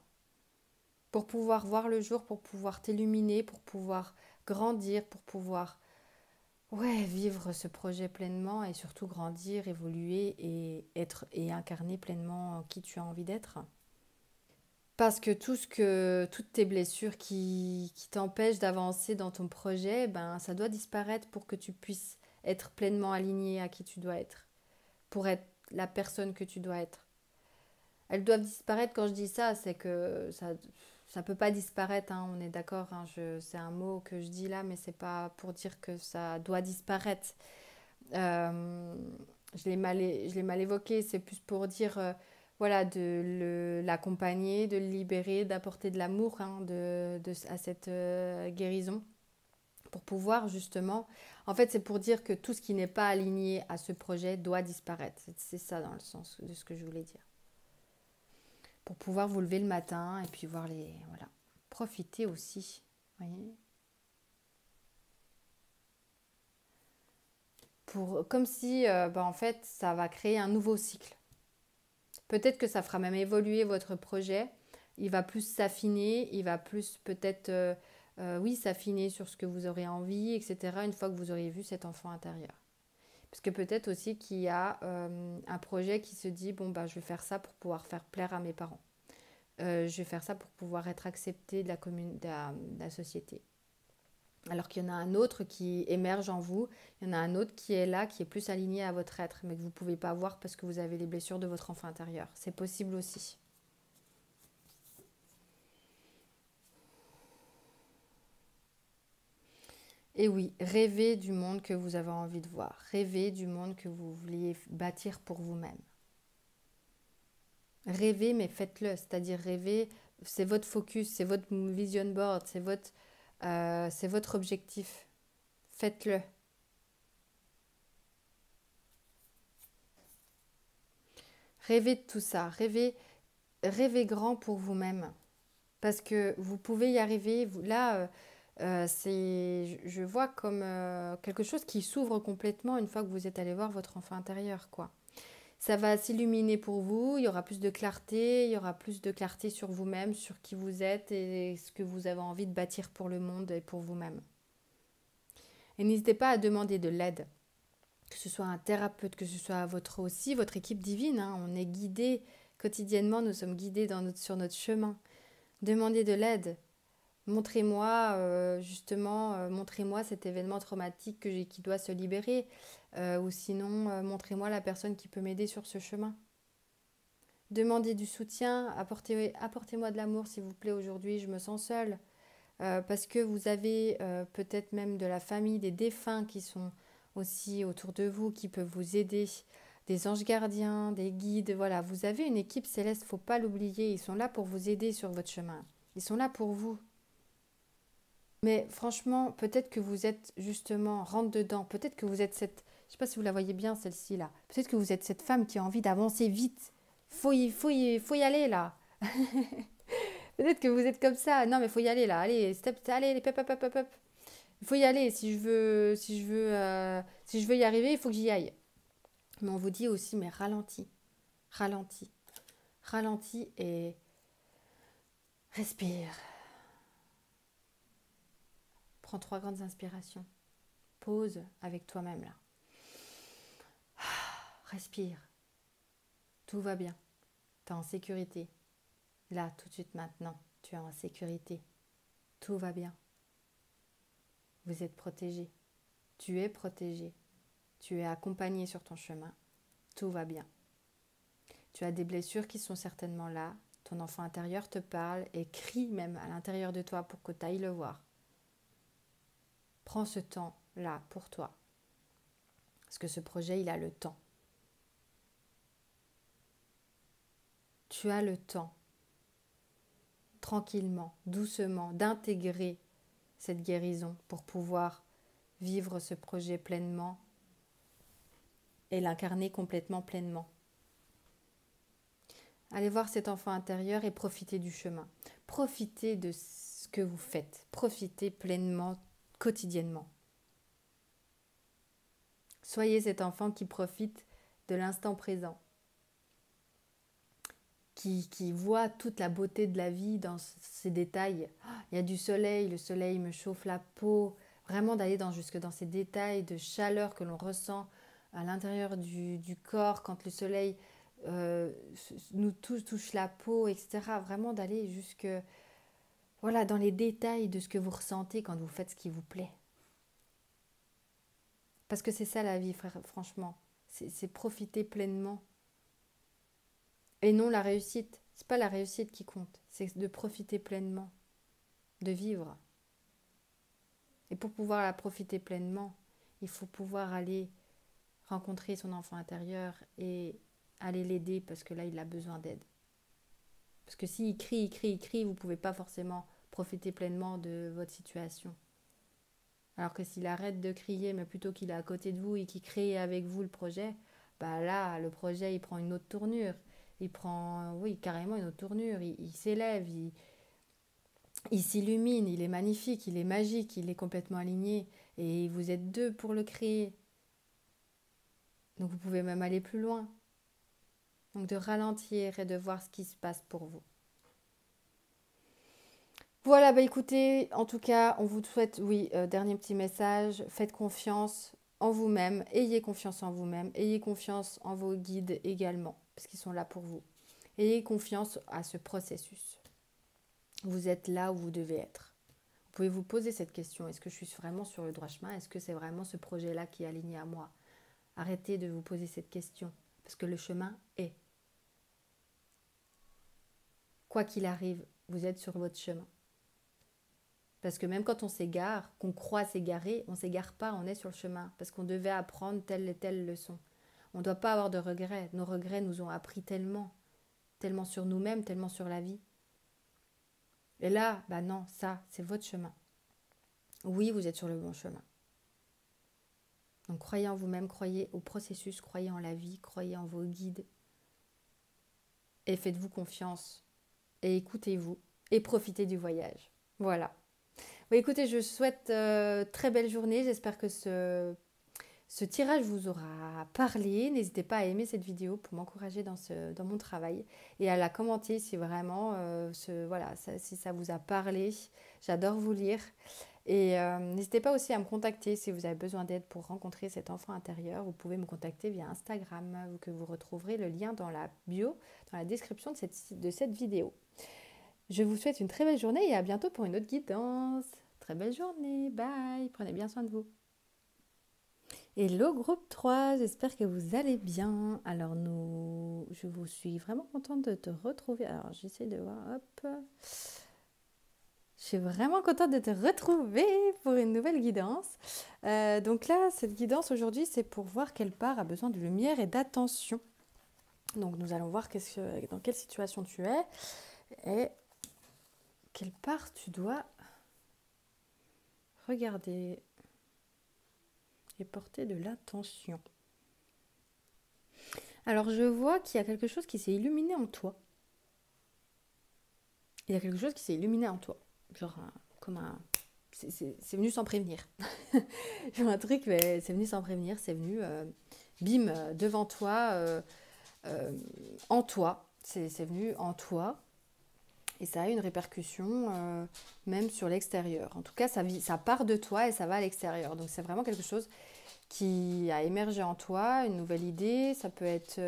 pour pouvoir voir le jour, pour pouvoir t'illuminer, pour pouvoir grandir, pour pouvoir vivre ce projet pleinement et surtout grandir, évoluer et être et incarner pleinement qui tu as envie d'être. Parce que toutes tes blessures qui t'empêchent d'avancer dans ton projet, ça doit disparaître pour que tu puisses être pleinement aligné à qui tu dois être, pour être la personne que tu dois être. Elles doivent disparaître quand je dis ça, c'est que ça peut pas disparaître, hein, on est d'accord, hein, c'est un mot que je dis là, mais c'est pas pour dire que ça doit disparaître. Euh, je l'ai mal évoqué, c'est plus pour dire voilà, l'accompagner, de le libérer, d'apporter de l'amour hein, à cette guérison pour pouvoir justement... En fait, c'est pour dire que tout ce qui n'est pas aligné à ce projet doit disparaître. C'est ça dans le sens de ce que je voulais dire. Pour pouvoir vous lever le matin et puis voir les... Voilà. Profiter aussi. Voyez, comme si, en fait, ça va créer un nouveau cycle. Peut-être que ça fera même évoluer votre projet. Il va plus s'affiner, il va plus peut-être, s'affiner sur ce que vous aurez envie, etc. une fois que vous aurez vu cet enfant intérieur. Parce que peut-être aussi qu'il y a un projet qui se dit, je vais faire ça pour pouvoir faire plaire à mes parents. Je vais faire ça pour pouvoir être accepté de la société. Alors qu'il y en a un autre qui émerge en vous, il y en a un autre qui est là, qui est plus aligné à votre être, mais que vous ne pouvez pas voir parce que vous avez les blessures de votre enfant intérieur. C'est possible aussi. Et oui, rêvez du monde que vous avez envie de voir. Rêvez du monde que vous vouliez bâtir pour vous-même. Rêvez, mais faites-le. C'est-à-dire rêver, c'est votre focus, c'est votre vision board, c'est votre objectif. Faites-le. Rêvez de tout ça. Rêvez grand pour vous-même. Parce que vous pouvez y arriver. Là, je vois comme quelque chose qui s'ouvre complètement une fois que vous êtes allé voir votre enfant intérieur, quoi. Ça va s'illuminer pour vous, il y aura plus de clarté, il y aura plus de clarté sur vous-même, sur qui vous êtes et ce que vous avez envie de bâtir pour le monde et pour vous-même. Et n'hésitez pas à demander de l'aide, que ce soit un thérapeute, que ce soit votre équipe divine, hein. On est guidé quotidiennement, nous sommes guidés sur notre chemin. Demandez de l'aide. Montrez-moi montrez-moi cet événement traumatique qui doit se libérer. Ou sinon, montrez-moi la personne qui peut m'aider sur ce chemin. Demandez du soutien, apportez-moi de l'amour s'il vous plaît aujourd'hui, je me sens seule. Parce que vous avez peut-être même de la famille, des défunts qui sont aussi autour de vous, qui peuvent vous aider, des anges gardiens, des guides, voilà, vous avez une équipe céleste, il ne faut pas l'oublier, ils sont là pour vous aider sur votre chemin, ils sont là pour vous. Mais franchement, peut-être que vous êtes justement, rentre dedans, peut-être que vous êtes je ne sais pas si vous la voyez bien celle-ci là, peut-être que vous êtes cette femme qui a envie d'avancer vite, faut y aller là. Peut-être que vous êtes comme ça. Non, mais faut y aller là. Allez, step, allez, pop, pop, pop, pop. Il faut y aller. Si je veux y arriver, il faut que j'y aille. Mais on vous dit aussi, mais ralentis, ralentis, ralentis et respire. Prends 3 grandes inspirations. Pause avec toi-même là. Respire. Tout va bien. Tu es en sécurité. Là, tout de suite maintenant, tu es en sécurité. Tout va bien. Vous êtes protégé. Tu es protégé. Tu es accompagné sur ton chemin. Tout va bien. Tu as des blessures qui sont certainement là. Ton enfant intérieur te parle et crie même à l'intérieur de toi pour que tu ailles le voir. Prends ce temps-là pour toi. Parce que ce projet, il a le temps. Tu as le temps, tranquillement, doucement, d'intégrer cette guérison pour pouvoir vivre ce projet pleinement et l'incarner complètement pleinement. Allez voir cet enfant intérieur et profitez du chemin. Profitez de ce que vous faites. Profitez pleinement, quotidiennement. Soyez cet enfant qui profite de l'instant présent. Qui voit toute la beauté de la vie dans ces détails. Il y a du soleil, le soleil me chauffe la peau. Vraiment d'aller jusque dans ces détails de chaleur que l'on ressent à l'intérieur du corps quand le soleil nous touche la peau, etc. Vraiment d'aller jusque dans les détails de ce que vous ressentez quand vous faites ce qui vous plaît. Parce que c'est ça la vie, franchement. C'est profiter pleinement. Et non la réussite. C'est pas la réussite qui compte. C'est de profiter pleinement. De vivre. Et pour pouvoir la profiter pleinement, il faut pouvoir aller rencontrer son enfant intérieur et aller l'aider parce que là, il a besoin d'aide. Parce que s'il crie, vous ne pouvez pas forcément profiter pleinement de votre situation. Alors que s'il arrête de crier, mais plutôt qu'il est à côté de vous et qu'il crée avec vous le projet, là, le projet, il prend une autre tournure. Il prend, carrément une autre tournure. Il s'élève, il s'illumine, il est magnifique, il est magique, il est complètement aligné. Et vous êtes deux pour le créer. Donc vous pouvez même aller plus loin. Donc de ralentir et de voir ce qui se passe pour vous. Voilà, écoutez, en tout cas, on vous souhaite, dernier petit message, faites confiance en vous-même, ayez confiance en vous-même, ayez confiance en vos guides également, parce qu'ils sont là pour vous. Ayez confiance à ce processus. Vous êtes là où vous devez être. Vous pouvez vous poser cette question, est-ce que je suis vraiment sur le droit chemin? Est-ce que c'est vraiment ce projet-là qui est aligné à moi? Arrêtez de vous poser cette question, parce que le chemin est. Quoi qu'il arrive, vous êtes sur votre chemin. Parce que même quand on s'égare, qu'on croit s'égarer, on ne s'égare pas, on est sur le chemin. Parce qu'on devait apprendre telle et telle leçon. On ne doit pas avoir de regrets. Nos regrets nous ont appris tellement. Tellement sur nous-mêmes, tellement sur la vie. Et là, non, ça, c'est votre chemin. Oui, vous êtes sur le bon chemin. Donc croyez en vous-même, croyez au processus, croyez en la vie, croyez en vos guides. Et faites-vous confiance. Et écoutez-vous. Et profitez du voyage. Voilà. Écoutez, je souhaite très belle journée. J'espère que ce tirage vous aura parlé. N'hésitez pas à aimer cette vidéo pour m'encourager dans mon travail et à la commenter si vraiment si ça vous a parlé. J'adore vous lire. Et n'hésitez pas aussi à me contacter si vous avez besoin d'aide pour rencontrer cet enfant intérieur. Vous pouvez me contacter via Instagram, que vous retrouverez le lien dans la bio, dans la description de cette vidéo. Je vous souhaite une très belle journée et à bientôt pour une autre guidance. Très belle journée, bye, prenez bien soin de vous. Hello groupe 3, j'espère que vous allez bien. Alors je vous suis vraiment contente de te retrouver. Alors j'essaie de voir, hop. Je suis vraiment contente de te retrouver pour une nouvelle guidance. Donc là, cette guidance aujourd'hui, c'est pour voir quelle part a besoin de lumière et d'attention. Donc nous allons voir dans quelle situation tu es et quelle part tu dois regarder et porter de l'attention. Alors je vois qu'il y a quelque chose qui s'est illuminé en toi. Il y a quelque chose qui s'est illuminé en toi. Genre comme un... C'est venu sans prévenir. Genre un truc, mais c'est venu sans prévenir. C'est venu, bim, devant toi, en toi. C'est venu en toi. Et ça a une répercussion même sur l'extérieur. En tout cas, ça part de toi et ça va à l'extérieur. Donc c'est vraiment quelque chose qui a émergé en toi, une nouvelle idée. Ça peut être,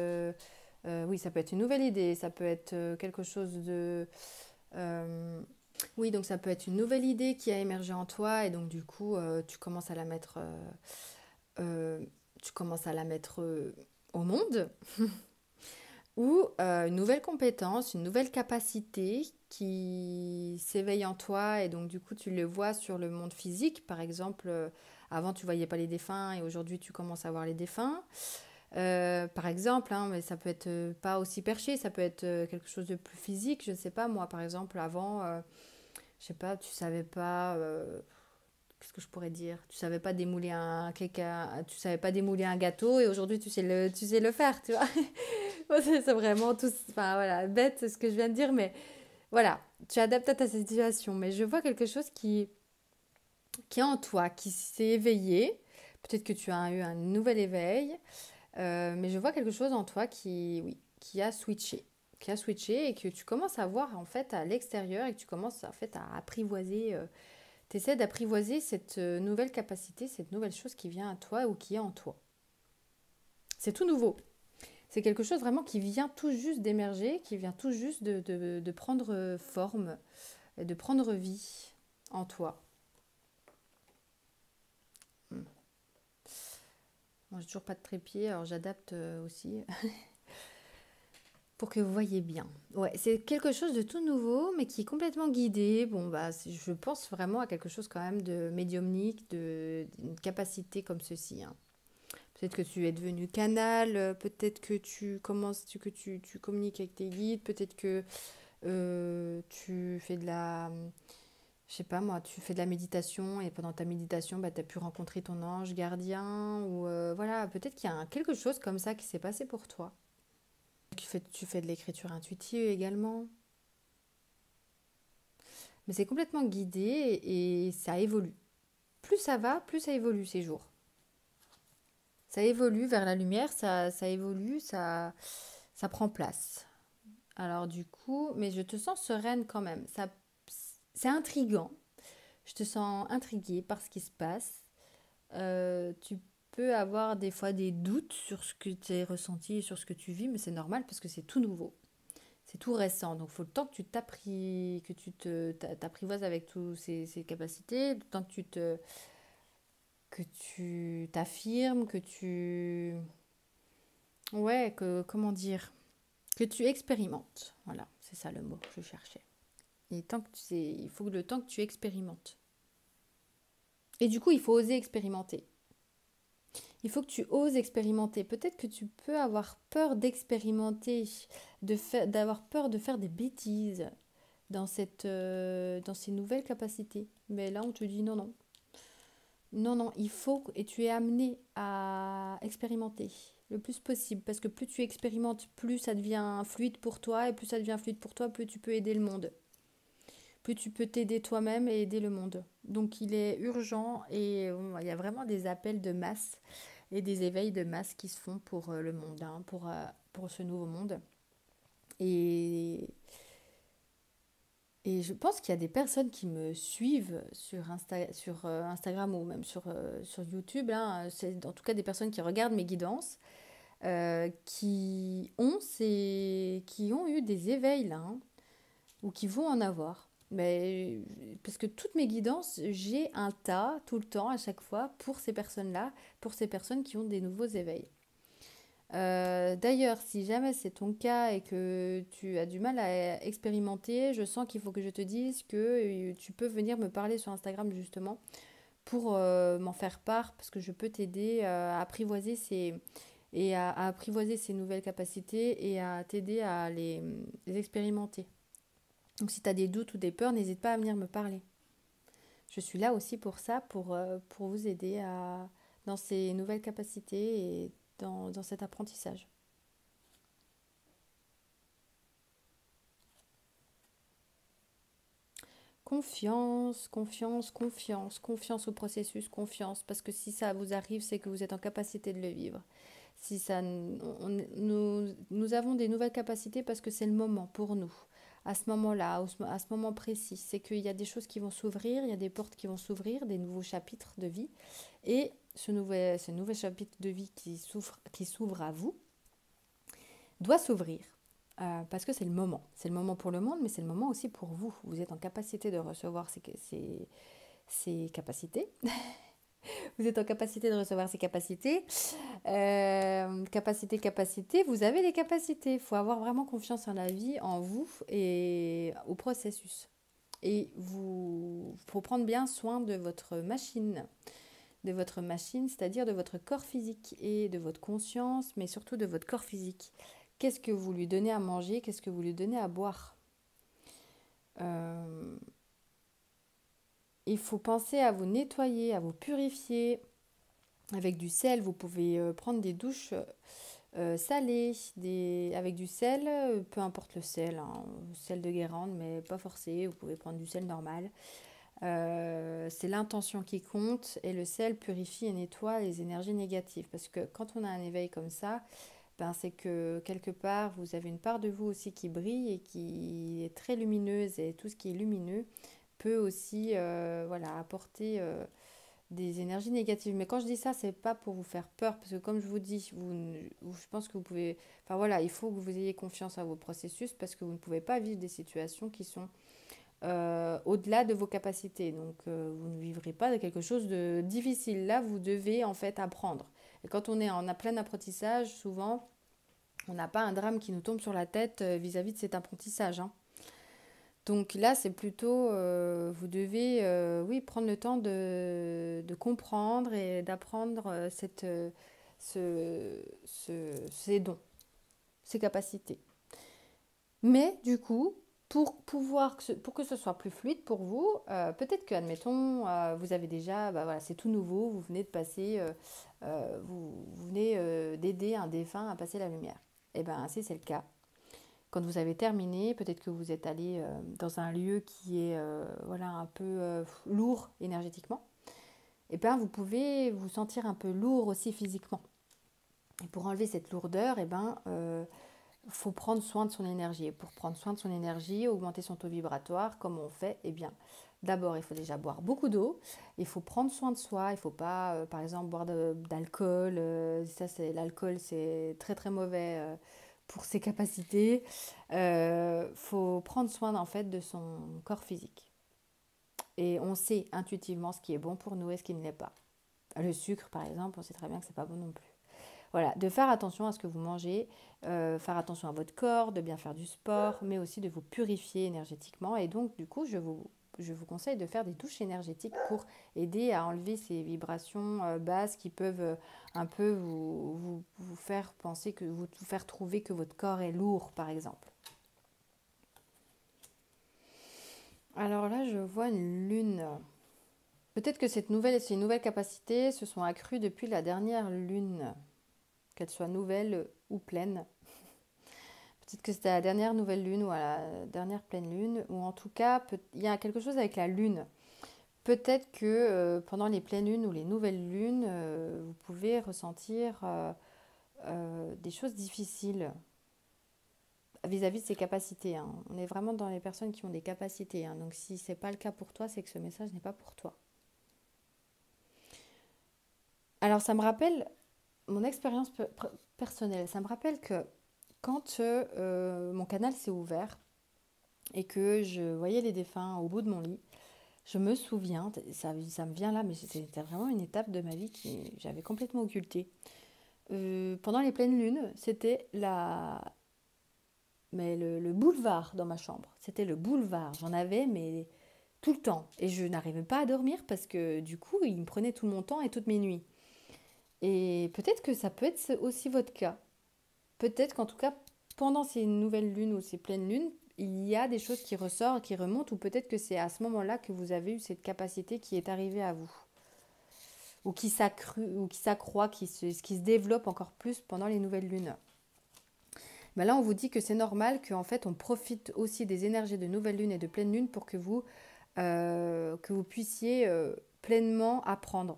oui, ça peut être une nouvelle idée. Ça peut être quelque chose de... oui, donc ça peut être une nouvelle idée qui a émergé en toi et donc du coup, tu commences à la mettre, au monde. Ou une nouvelle compétence, une nouvelle capacité qui s'éveille en toi et donc du coup tu le vois sur le monde physique. Par exemple, avant tu voyais pas les défunts et aujourd'hui tu commences à voir les défunts. Par exemple, hein, mais ça peut être pas aussi perché, ça peut être quelque chose de plus physique. Je ne sais pas, moi par exemple, avant, je sais pas, tu savais pas... qu'est-ce que je pourrais dire? Tu savais pas démouler tu savais pas démouler un gâteau et aujourd'hui tu sais le faire, tu vois. C'est vraiment tout, enfin voilà, bête ce que je viens de dire, mais voilà, tu adaptes à ta situation. Mais je vois quelque chose qui est en toi, qui s'est éveillé. Peut-être que tu as eu un nouvel éveil, mais je vois quelque chose en toi oui, qui a switché et que tu commences à voir en fait à l'extérieur et que tu commences en fait à apprivoiser. Tu essaies d'apprivoiser cette nouvelle capacité, cette nouvelle chose qui vient à toi ou qui est en toi. C'est tout nouveau. C'est quelque chose vraiment qui vient tout juste d'émerger, qui vient tout juste de prendre forme, de prendre vie en toi. Moi, j'ai toujours pas de trépied, alors j'adapte aussi pour que vous voyez bien. Ouais, c'est quelque chose de tout nouveau, mais qui est complètement guidé. Bon, bah, je pense vraiment à quelque chose quand même de médiumnique, d'une capacité comme ceci, hein. Peut-être que tu es devenu canal, peut-être que tu communiques avec tes guides, peut-être que tu fais je sais pas moi, tu fais de la méditation et pendant ta méditation, bah, tu as pu rencontrer ton ange gardien ou voilà, peut-être qu'il y a quelque chose comme ça qui s'est passé pour toi. Tu fais de l'écriture intuitive également, mais c'est complètement guidé et ça évolue. Plus ça va, plus ça évolue ces jours. Ça évolue vers la lumière, ça évolue, ça prend place. Alors du coup, mais je te sens sereine quand même. C'est intriguant. Je te sens intriguée par ce qui se passe. Tu peux avoir des fois des doutes sur ce que tu as ressenti et sur ce que tu vis, mais c'est normal parce que c'est tout nouveau. C'est tout récent. Donc il faut le temps que tu t'apprivoises avec toutes ces capacités, le temps que tu t'affirmes, ouais, comment dire, que tu expérimentes. Voilà, c'est ça le mot que je cherchais. Et il faut le temps que tu expérimentes. Et du coup, il faut oser expérimenter. Il faut que tu oses expérimenter. Peut-être que tu peux avoir peur d'expérimenter, d'avoir peur de faire des bêtises dans ces nouvelles capacités. Mais là, on te dit non, non. Non, non, il faut, et tu es amené à expérimenter le plus possible. Parce que plus tu expérimentes, plus ça devient fluide pour toi. Et plus ça devient fluide pour toi, plus tu peux aider le monde. Plus tu peux t'aider toi-même et aider le monde. Donc il est urgent et il y a vraiment des appels de masse et des éveils de masse qui se font pour le monde, hein, pour ce nouveau monde. Et Et je pense qu'il y a des personnes qui me suivent sur Instagram ou même sur YouTube, là, c'est en tout cas des personnes qui regardent mes guidances, qui ont eu des éveils là, hein, ou qui vont en avoir. Mais parce que toutes mes guidances, j'ai un tas tout le temps, à chaque fois, pour ces personnes-là, pour ces personnes qui ont des nouveaux éveils. D'ailleurs, si jamais c'est ton cas et que tu as du mal à expérimenter, je sens qu'il faut que je te dise que tu peux venir me parler sur Instagram justement pour m'en faire part parce que je peux t'aider à apprivoiser à apprivoiser ces nouvelles capacités et à t'aider à les expérimenter. Donc si tu as des doutes ou des peurs, n'hésite pas à venir me parler. Je suis là aussi pour ça, pour vous aider dans ces nouvelles capacités et dans cet apprentissage. Confiance, confiance, confiance, confiance au processus, confiance, parce que si ça vous arrive, c'est que vous êtes en capacité de le vivre. Si ça, nous avons des nouvelles capacités parce que c'est le moment pour nous, à ce moment-là, à ce moment précis. C'est qu'il y a des choses qui vont s'ouvrir, il y a des portes qui vont s'ouvrir, des nouveaux chapitres de vie. Et ce nouvel chapitre de vie qui s'ouvre à vous doit s'ouvrir. Parce que c'est le moment. C'est le moment pour le monde, mais c'est le moment aussi pour vous. Vous êtes en capacité de recevoir ces capacités. Vous êtes en capacité de recevoir ces capacités. Capacité, vous avez les capacités. Il faut avoir vraiment confiance en la vie, en vous et au processus. Et il faut prendre bien soin de votre machine, c'est-à-dire de votre corps physique et de votre conscience, mais surtout de votre corps physique. Qu'est-ce que vous lui donnez à manger? Qu'est-ce que vous lui donnez à boire? Euh, il faut penser à vous nettoyer, à vous purifier. Avec du sel, vous pouvez prendre des douches salées avec du sel, peu importe le sel, hein, sel de Guérande, mais pas forcé, vous pouvez prendre du sel normal. C'est l'intention qui compte et le sel purifie et nettoie les énergies négatives. Parce que quand on a un éveil comme ça, ben, c'est que quelque part, vous avez une part de vous aussi qui brille et qui est très lumineuse. Et tout ce qui est lumineux peut aussi voilà, apporter des énergies négatives. Mais quand je dis ça, c'est pas pour vous faire peur. Parce que comme je vous dis, je pense que vous pouvez... Enfin voilà, il faut que vous ayez confiance à vos processus parce que vous ne pouvez pas vivre des situations qui sont au-delà de vos capacités. Donc, vous ne vivrez pas de quelque chose de difficile. Là, vous devez en fait apprendre. Et quand on est en plein apprentissage, souvent, on n'a pas un drame qui nous tombe sur la tête vis-à-vis de cet apprentissage, hein. Donc là, c'est plutôt, vous devez, oui, prendre le temps de comprendre et d'apprendre ces dons, ces capacités. Mais du coup, pour que ce soit plus fluide pour vous, peut-être que, admettons, vous avez déjà, bah voilà, c'est tout nouveau, vous venez de passer, vous venez d'aider un défunt à passer la lumière. Et bien, si c'est le cas, quand vous avez terminé, peut-être que vous êtes allé dans un lieu qui est voilà, un peu lourd énergétiquement, et bien vous pouvez vous sentir un peu lourd aussi physiquement. Et pour enlever cette lourdeur, et ben faut prendre soin de son énergie. Et pour prendre soin de son énergie, augmenter son taux vibratoire, comme on fait, eh bien, d'abord, il faut déjà boire beaucoup d'eau. Il faut prendre soin de soi. Il ne faut pas, par exemple, boire d'alcool. L'alcool, c'est très très mauvais pour ses capacités. Faut prendre soin en fait de son corps physique. Et on sait intuitivement ce qui est bon pour nous et ce qui ne l'est pas. Le sucre, par exemple, on sait très bien que c'est pas bon non plus. Voilà, de faire attention à ce que vous mangez, faire attention à votre corps, de bien faire du sport, mais aussi de vous purifier énergétiquement. Et donc, du coup, je vous conseille de faire des douches énergétiques pour aider à enlever ces vibrations basses qui peuvent un peu vous faire penser vous faire trouver que votre corps est lourd, par exemple. Alors là, je vois une lune. Peut-être que ces nouvelles capacités se sont accrues depuis la dernière lune, qu'elle soit nouvelle ou pleine. Peut-être que c'était à la dernière nouvelle lune ou à la dernière pleine lune, ou en tout cas, il y a quelque chose avec la lune. Peut-être que pendant les pleines lunes ou les nouvelles lunes, vous pouvez ressentir des choses difficiles vis-à-vis de ses capacités, hein. On est vraiment dans les personnes qui ont des capacités, hein. Donc si ce n'est pas le cas pour toi, c'est que ce message n'est pas pour toi. Alors ça me rappelle mon expérience personnelle. Ça me rappelle que quand mon canal s'est ouvert et que je voyais les défunts au bout de mon lit, je me souviens, ça me vient là, mais c'était vraiment une étape de ma vie que j'avais complètement occultée. Pendant les pleines lunes, c'était le boulevard dans ma chambre. C'était le boulevard. J'en avais, mais tout le temps. Et je n'arrivais pas à dormir parce que du coup, il me prenait tout mon temps et toutes mes nuits. Et peut-être que ça peut être aussi votre cas. Peut-être qu'en tout cas, pendant ces nouvelles lunes ou ces pleines lunes, il y a des choses qui ressortent, qui remontent, ou peut-être que c'est à ce moment-là que vous avez eu cette capacité qui est arrivée à vous, ou qui s'accroît, qui se développe encore plus pendant les nouvelles lunes. Ben là, on vous dit que c'est normal, qu'en fait, on profite aussi des énergies de nouvelle lune et de pleine lune pour que vous puissiez pleinement apprendre.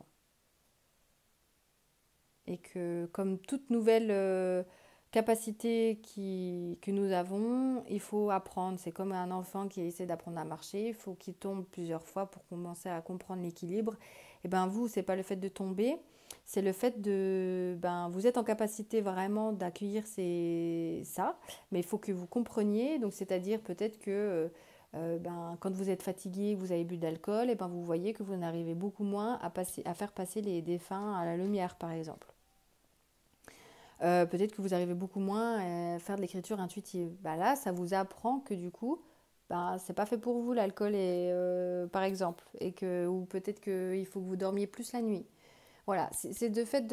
Et que comme toute nouvelle capacité que nous avons, il faut apprendre. C'est comme un enfant qui essaie d'apprendre à marcher, il faut qu'il tombe plusieurs fois pour commencer à comprendre l'équilibre. Et ben vous, c'est pas le fait de tomber, c'est le fait vous êtes en capacité vraiment d'accueillir ça, mais il faut que vous compreniez. Donc c'est-à-dire peut-être que quand vous êtes fatigué, vous avez bu de l'alcool, et ben vous voyez que vous n'arrivez beaucoup moins à faire passer les défunts à la lumière, par exemple. Peut-être que vous arrivez beaucoup moins à faire de l'écriture intuitive. Bah là, ça vous apprend que du coup, c'est pas fait pour vous l'alcool, par exemple, ou peut-être qu'il faut que vous dormiez plus la nuit. Voilà, c'est de fait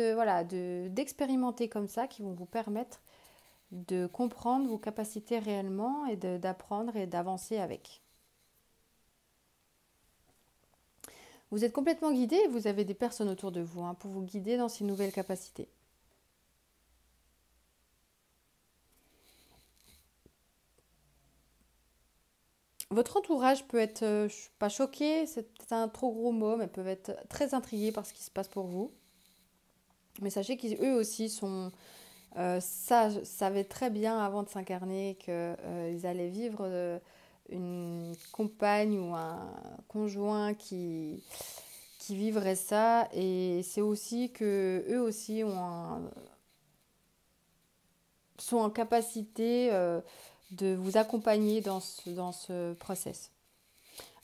d'expérimenter comme ça qui vont vous permettre de comprendre vos capacités réellement et d'apprendre et d'avancer avec. Vous êtes complètement guidé et vous avez des personnes autour de vous pour vous guider dans ces nouvelles capacités. Votre entourage peut être, pas choqué, c'est peut-être un trop gros mot, mais peuvent être très intrigués par ce qui se passe pour vous. Mais sachez qu'eux aussi savaient très bien avant de s'incarner qu'ils allaient vivre une compagne ou un conjoint qui vivrait ça. Et c'est aussi que eux aussi sont en capacité de vous accompagner dans ce process.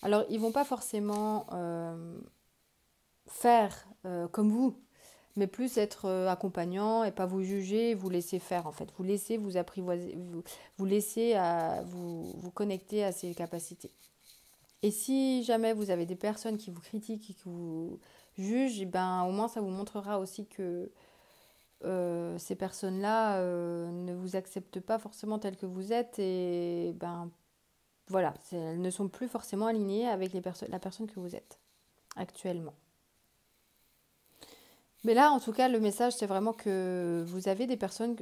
Alors, ils ne vont pas forcément faire comme vous, mais plus être accompagnant et pas vous juger, vous laisser faire en fait. Vous laisser vous apprivoiser, vous laisser vous connecter à ces capacités. Et si jamais vous avez des personnes qui vous critiquent et qui vous jugent, au moins ça vous montrera aussi que ces personnes-là ne vous acceptent pas forcément tel que vous êtes et voilà, elles ne sont plus forcément alignées avec la personne que vous êtes actuellement. Mais là, en tout cas, le message, c'est vraiment que vous avez des personnes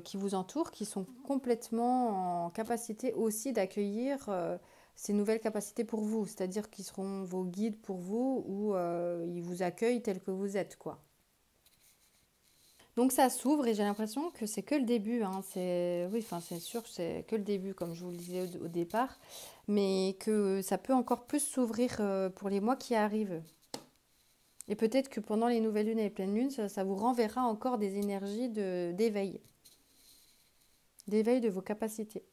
qui vous entourent, qui sont complètement en capacité aussi d'accueillir ces nouvelles capacités pour vous. C'est-à-dire qu'ils seront vos guides pour vous ou ils vous accueillent tel que vous êtes, quoi. Donc ça s'ouvre et j'ai l'impression que c'est que le début. C'est sûr que c'est que le début, comme je vous le disais au départ, mais que ça peut encore plus s'ouvrir pour les mois qui arrivent. Et peut-être que pendant les nouvelles lunes et les pleines lunes, ça vous renverra encore des énergies d'éveil de vos capacités.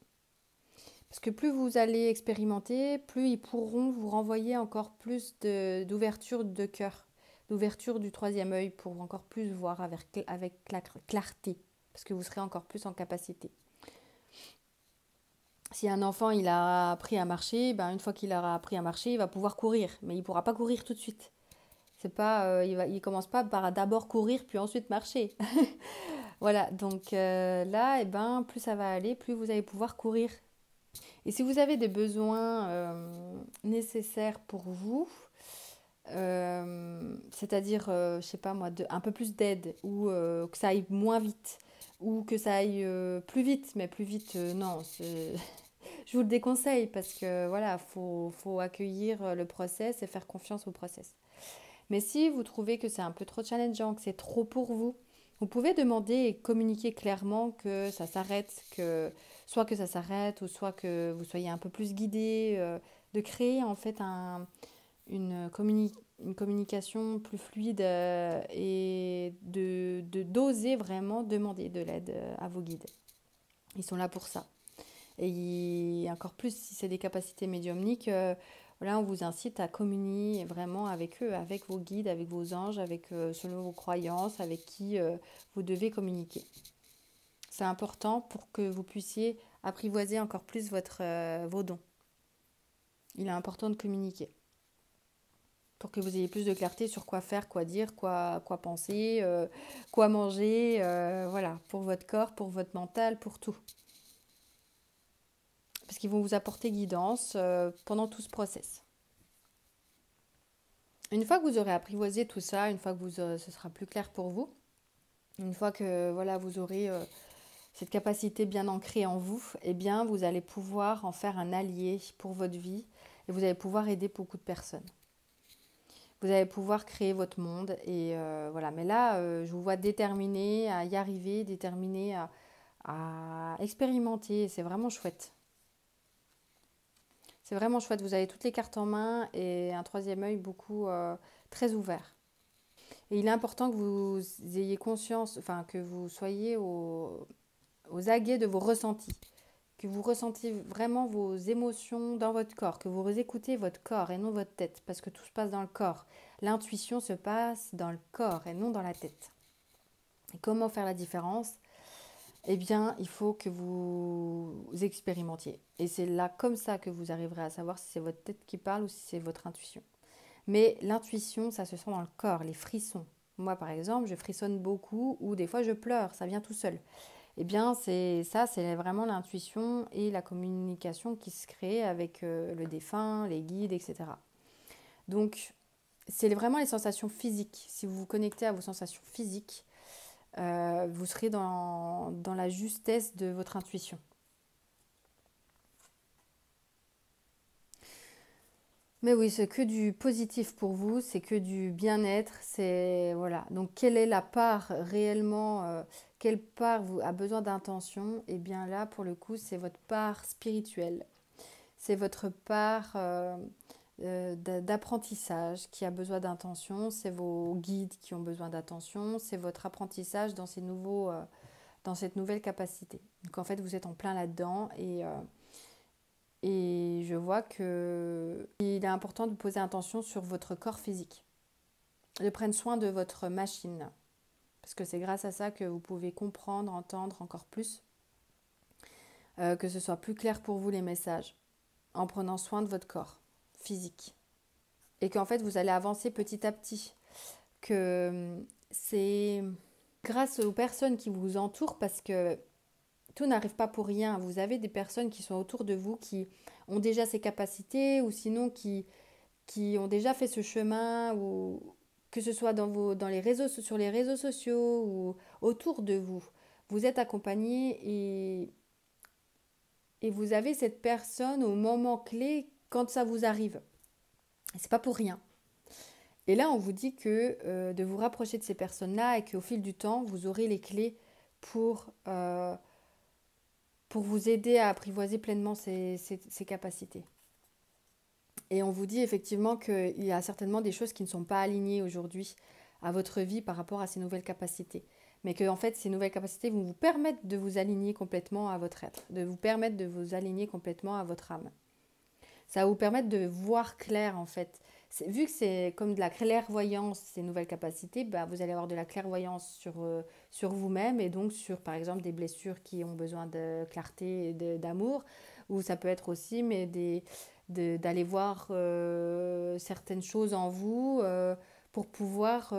Parce que plus vous allez expérimenter, plus ils pourront vous renvoyer encore plus d'ouverture de cœur, d'ouverture du troisième œil pour encore plus voir avec clarté, parce que vous serez encore plus en capacité. Si un enfant il a appris à marcher, une fois qu'il aura appris à marcher, il va pouvoir courir, mais il ne pourra pas courir tout de suite. C'est pas, il commence pas par d'abord courir puis ensuite marcher. Voilà, donc là, plus ça va aller, plus vous allez pouvoir courir. Et si vous avez des besoins nécessaires pour vous, c'est-à-dire, je sais pas moi, un peu plus d'aide, ou que ça aille moins vite, ou que ça aille plus vite, mais plus vite, non, je vous le déconseille parce que voilà, faut accueillir le process et faire confiance au process. Mais si vous trouvez que c'est un peu trop challengeant, que c'est trop pour vous, vous pouvez demander et communiquer clairement que ça s'arrête, que soit que ça s'arrête, ou soit que vous soyez un peu plus guidé, de créer en fait une communication plus fluide et d'oser vraiment demander de l'aide à vos guides. Ils sont là pour ça. Et encore plus si c'est des capacités médiumniques, voilà, on vous incite à communier vraiment avec eux, avec vos guides, avec vos anges, avec selon vos croyances, avec qui vous devez communiquer. C'est important pour que vous puissiez apprivoiser encore plus vos dons. Il est important de communiquer pour que vous ayez plus de clarté sur quoi faire, quoi dire, quoi penser, quoi manger, voilà, pour votre corps, pour votre mental, pour tout. Parce qu'ils vont vous apporter guidance pendant tout ce process. Une fois que vous aurez apprivoisé tout ça, une fois que ce sera plus clair pour vous, une fois que voilà, vous aurez cette capacité bien ancrée en vous, eh bien, vous allez pouvoir en faire un allié pour votre vie et vous allez pouvoir aider beaucoup de personnes. Vous allez pouvoir créer votre monde et voilà. Mais là, je vous vois déterminé à y arriver, déterminé à expérimenter. C'est vraiment chouette. C'est vraiment chouette. Vous avez toutes les cartes en main et un troisième œil beaucoup très ouvert. Et il est important que vous ayez conscience, enfin que vous soyez aux aguets de vos ressentis, que vous ressentiez vraiment vos émotions dans votre corps, que vous écoutez votre corps et non votre tête, parce que tout se passe dans le corps. L'intuition se passe dans le corps et non dans la tête. Et comment faire la différence ? Eh bien, il faut que vous expérimentiez. Et c'est là, comme ça, que vous arriverez à savoir si c'est votre tête qui parle ou si c'est votre intuition. Mais l'intuition, ça se sent dans le corps, les frissons. Moi, par exemple, je frissonne beaucoup ou des fois je pleure, ça vient tout seul. Eh bien, c'est vraiment l'intuition et la communication qui se crée avec le défunt, les guides, etc. Donc, c'est vraiment les sensations physiques. Si vous vous connectez à vos sensations physiques, vous serez dans la justesse de votre intuition. Mais oui, c'est que du positif pour vous, c'est que du bien-être, c'est voilà. Donc quelle est la part réellement, quelle part a besoin d'intention? Et bien là, pour le coup, c'est votre part spirituelle, c'est votre part d'apprentissage qui a besoin d'intention, c'est vos guides qui ont besoin d'attention, c'est votre apprentissage dans cette nouvelle capacité. Donc en fait, vous êtes en plein là-dedans et je vois que il est important de poser attention sur votre corps physique, de prendre soin de votre machine, parce que c'est grâce à ça que vous pouvez comprendre, entendre encore plus, que ce soit plus clair pour vous les messages, en prenant soin de votre corps physique. Et qu'en fait, vous allez avancer petit à petit, que c'est grâce aux personnes qui vous entourent, parce que tout n'arrive pas pour rien. Vous avez des personnes qui sont autour de vous, qui ont déjà ces capacités, ou sinon qui ont déjà fait ce chemin, ou que ce soit sur les réseaux sociaux ou autour de vous. Vous êtes accompagné et vous avez cette personne au moment clé quand ça vous arrive. Et c'est pas pour rien. Et là, on vous dit que de vous rapprocher de ces personnes-là et qu'au fil du temps, vous aurez les clés pour vous aider à apprivoiser pleinement ces capacités. Et on vous dit effectivement qu'il y a certainement des choses qui ne sont pas alignées aujourd'hui à votre vie par rapport à ces nouvelles capacités. Mais que en fait, ces nouvelles capacités vont vous permettre de vous aligner complètement à votre être, de vous permettre de vous aligner complètement à votre âme. Ça va vous permettre de voir clair en fait. Vu que c'est comme de la clairvoyance, ces nouvelles capacités, bah, vous allez avoir de la clairvoyance sur vous-même et donc sur par exemple des blessures qui ont besoin de clarté et d'amour. Ou ça peut être aussi mais d'aller voir certaines choses en vous pour pouvoir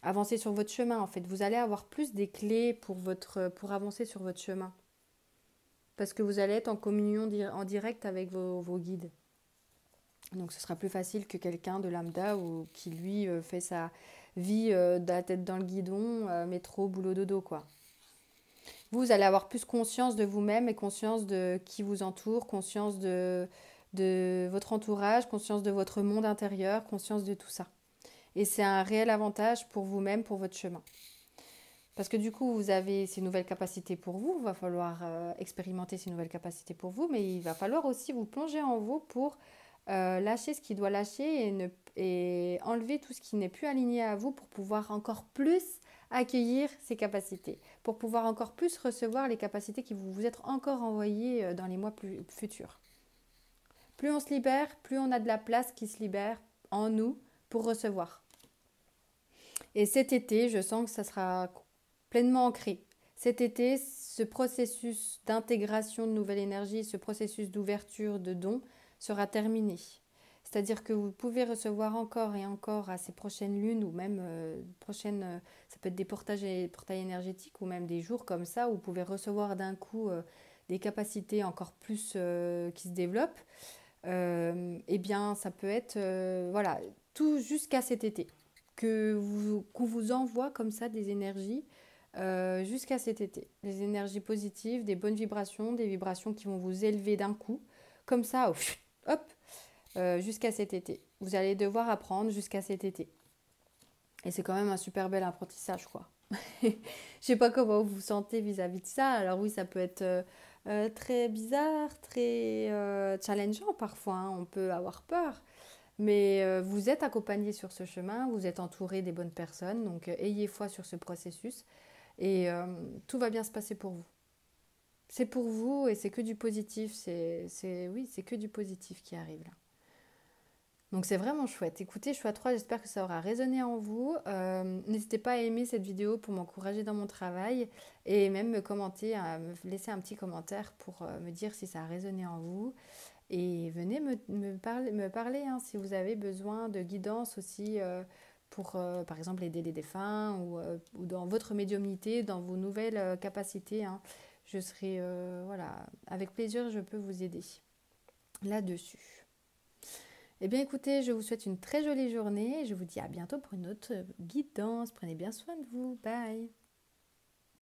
avancer sur votre chemin. En fait, vous allez avoir plus des clés pour avancer sur votre chemin. Parce que vous allez être en communion en direct avec vos guides. Donc ce sera plus facile que quelqu'un de lambda ou qui lui fait sa vie de la tête dans le guidon, métro, boulot, dodo quoi. Vous allez avoir plus conscience de vous-même et conscience de qui vous entoure, conscience de votre entourage, conscience de votre monde intérieur, conscience de tout ça. Et c'est un réel avantage pour vous-même, pour votre chemin. Parce que du coup, vous avez ces nouvelles capacités pour vous, il va falloir expérimenter ces nouvelles capacités pour vous, mais il va falloir aussi vous plonger en vous pour lâcher ce qui doit lâcher et enlever tout ce qui n'est plus aligné à vous pour pouvoir encore plus accueillir ces capacités, pour pouvoir encore plus recevoir les capacités qui vous êtes encore envoyées dans les mois futurs. Plus on se libère, plus on a de la place qui se libère en nous pour recevoir. Et cet été, je sens que ça sera pleinement ancré. Cet été, ce processus d'intégration de nouvelle énergie, ce processus d'ouverture de dons sera terminé. C'est-à-dire que vous pouvez recevoir encore et encore à ces prochaines lunes ou même ça peut être des portails énergétiques ou même des jours comme ça où vous pouvez recevoir d'un coup des capacités encore plus qui se développent. Eh bien, ça peut être voilà tout jusqu'à cet été qu'on vous envoie comme ça des énergies jusqu'à cet été. Des énergies positives, des bonnes vibrations, des vibrations qui vont vous élever d'un coup, comme ça, hop, jusqu'à cet été. Vous allez devoir apprendre jusqu'à cet été. Et c'est quand même un super bel apprentissage, quoi. Je sais pas comment vous vous sentez vis-à-vis de ça. Alors oui, ça peut être très bizarre, très challengeant parfois, hein. On peut avoir peur. Mais vous êtes accompagné sur ce chemin, vous êtes entouré des bonnes personnes, donc ayez foi sur ce processus et tout va bien se passer pour vous. C'est pour vous et c'est que du positif, oui, c'est que du positif qui arrive là. Donc c'est vraiment chouette. Écoutez, choix 3, j'espère que ça aura résonné en vous. N'hésitez pas à aimer cette vidéo pour m'encourager dans mon travail et même me commenter, me laisser un petit commentaire pour me dire si ça a résonné en vous. Et venez me parler hein, si vous avez besoin de guidance aussi pour, par exemple, aider les défunts ou dans votre médiumnité, dans vos nouvelles capacités. Hein. Je serai, voilà, avec plaisir, je peux vous aider là-dessus. Eh bien, écoutez, je vous souhaite une très jolie journée et je vous dis à bientôt pour une autre guidance. Prenez bien soin de vous. Bye!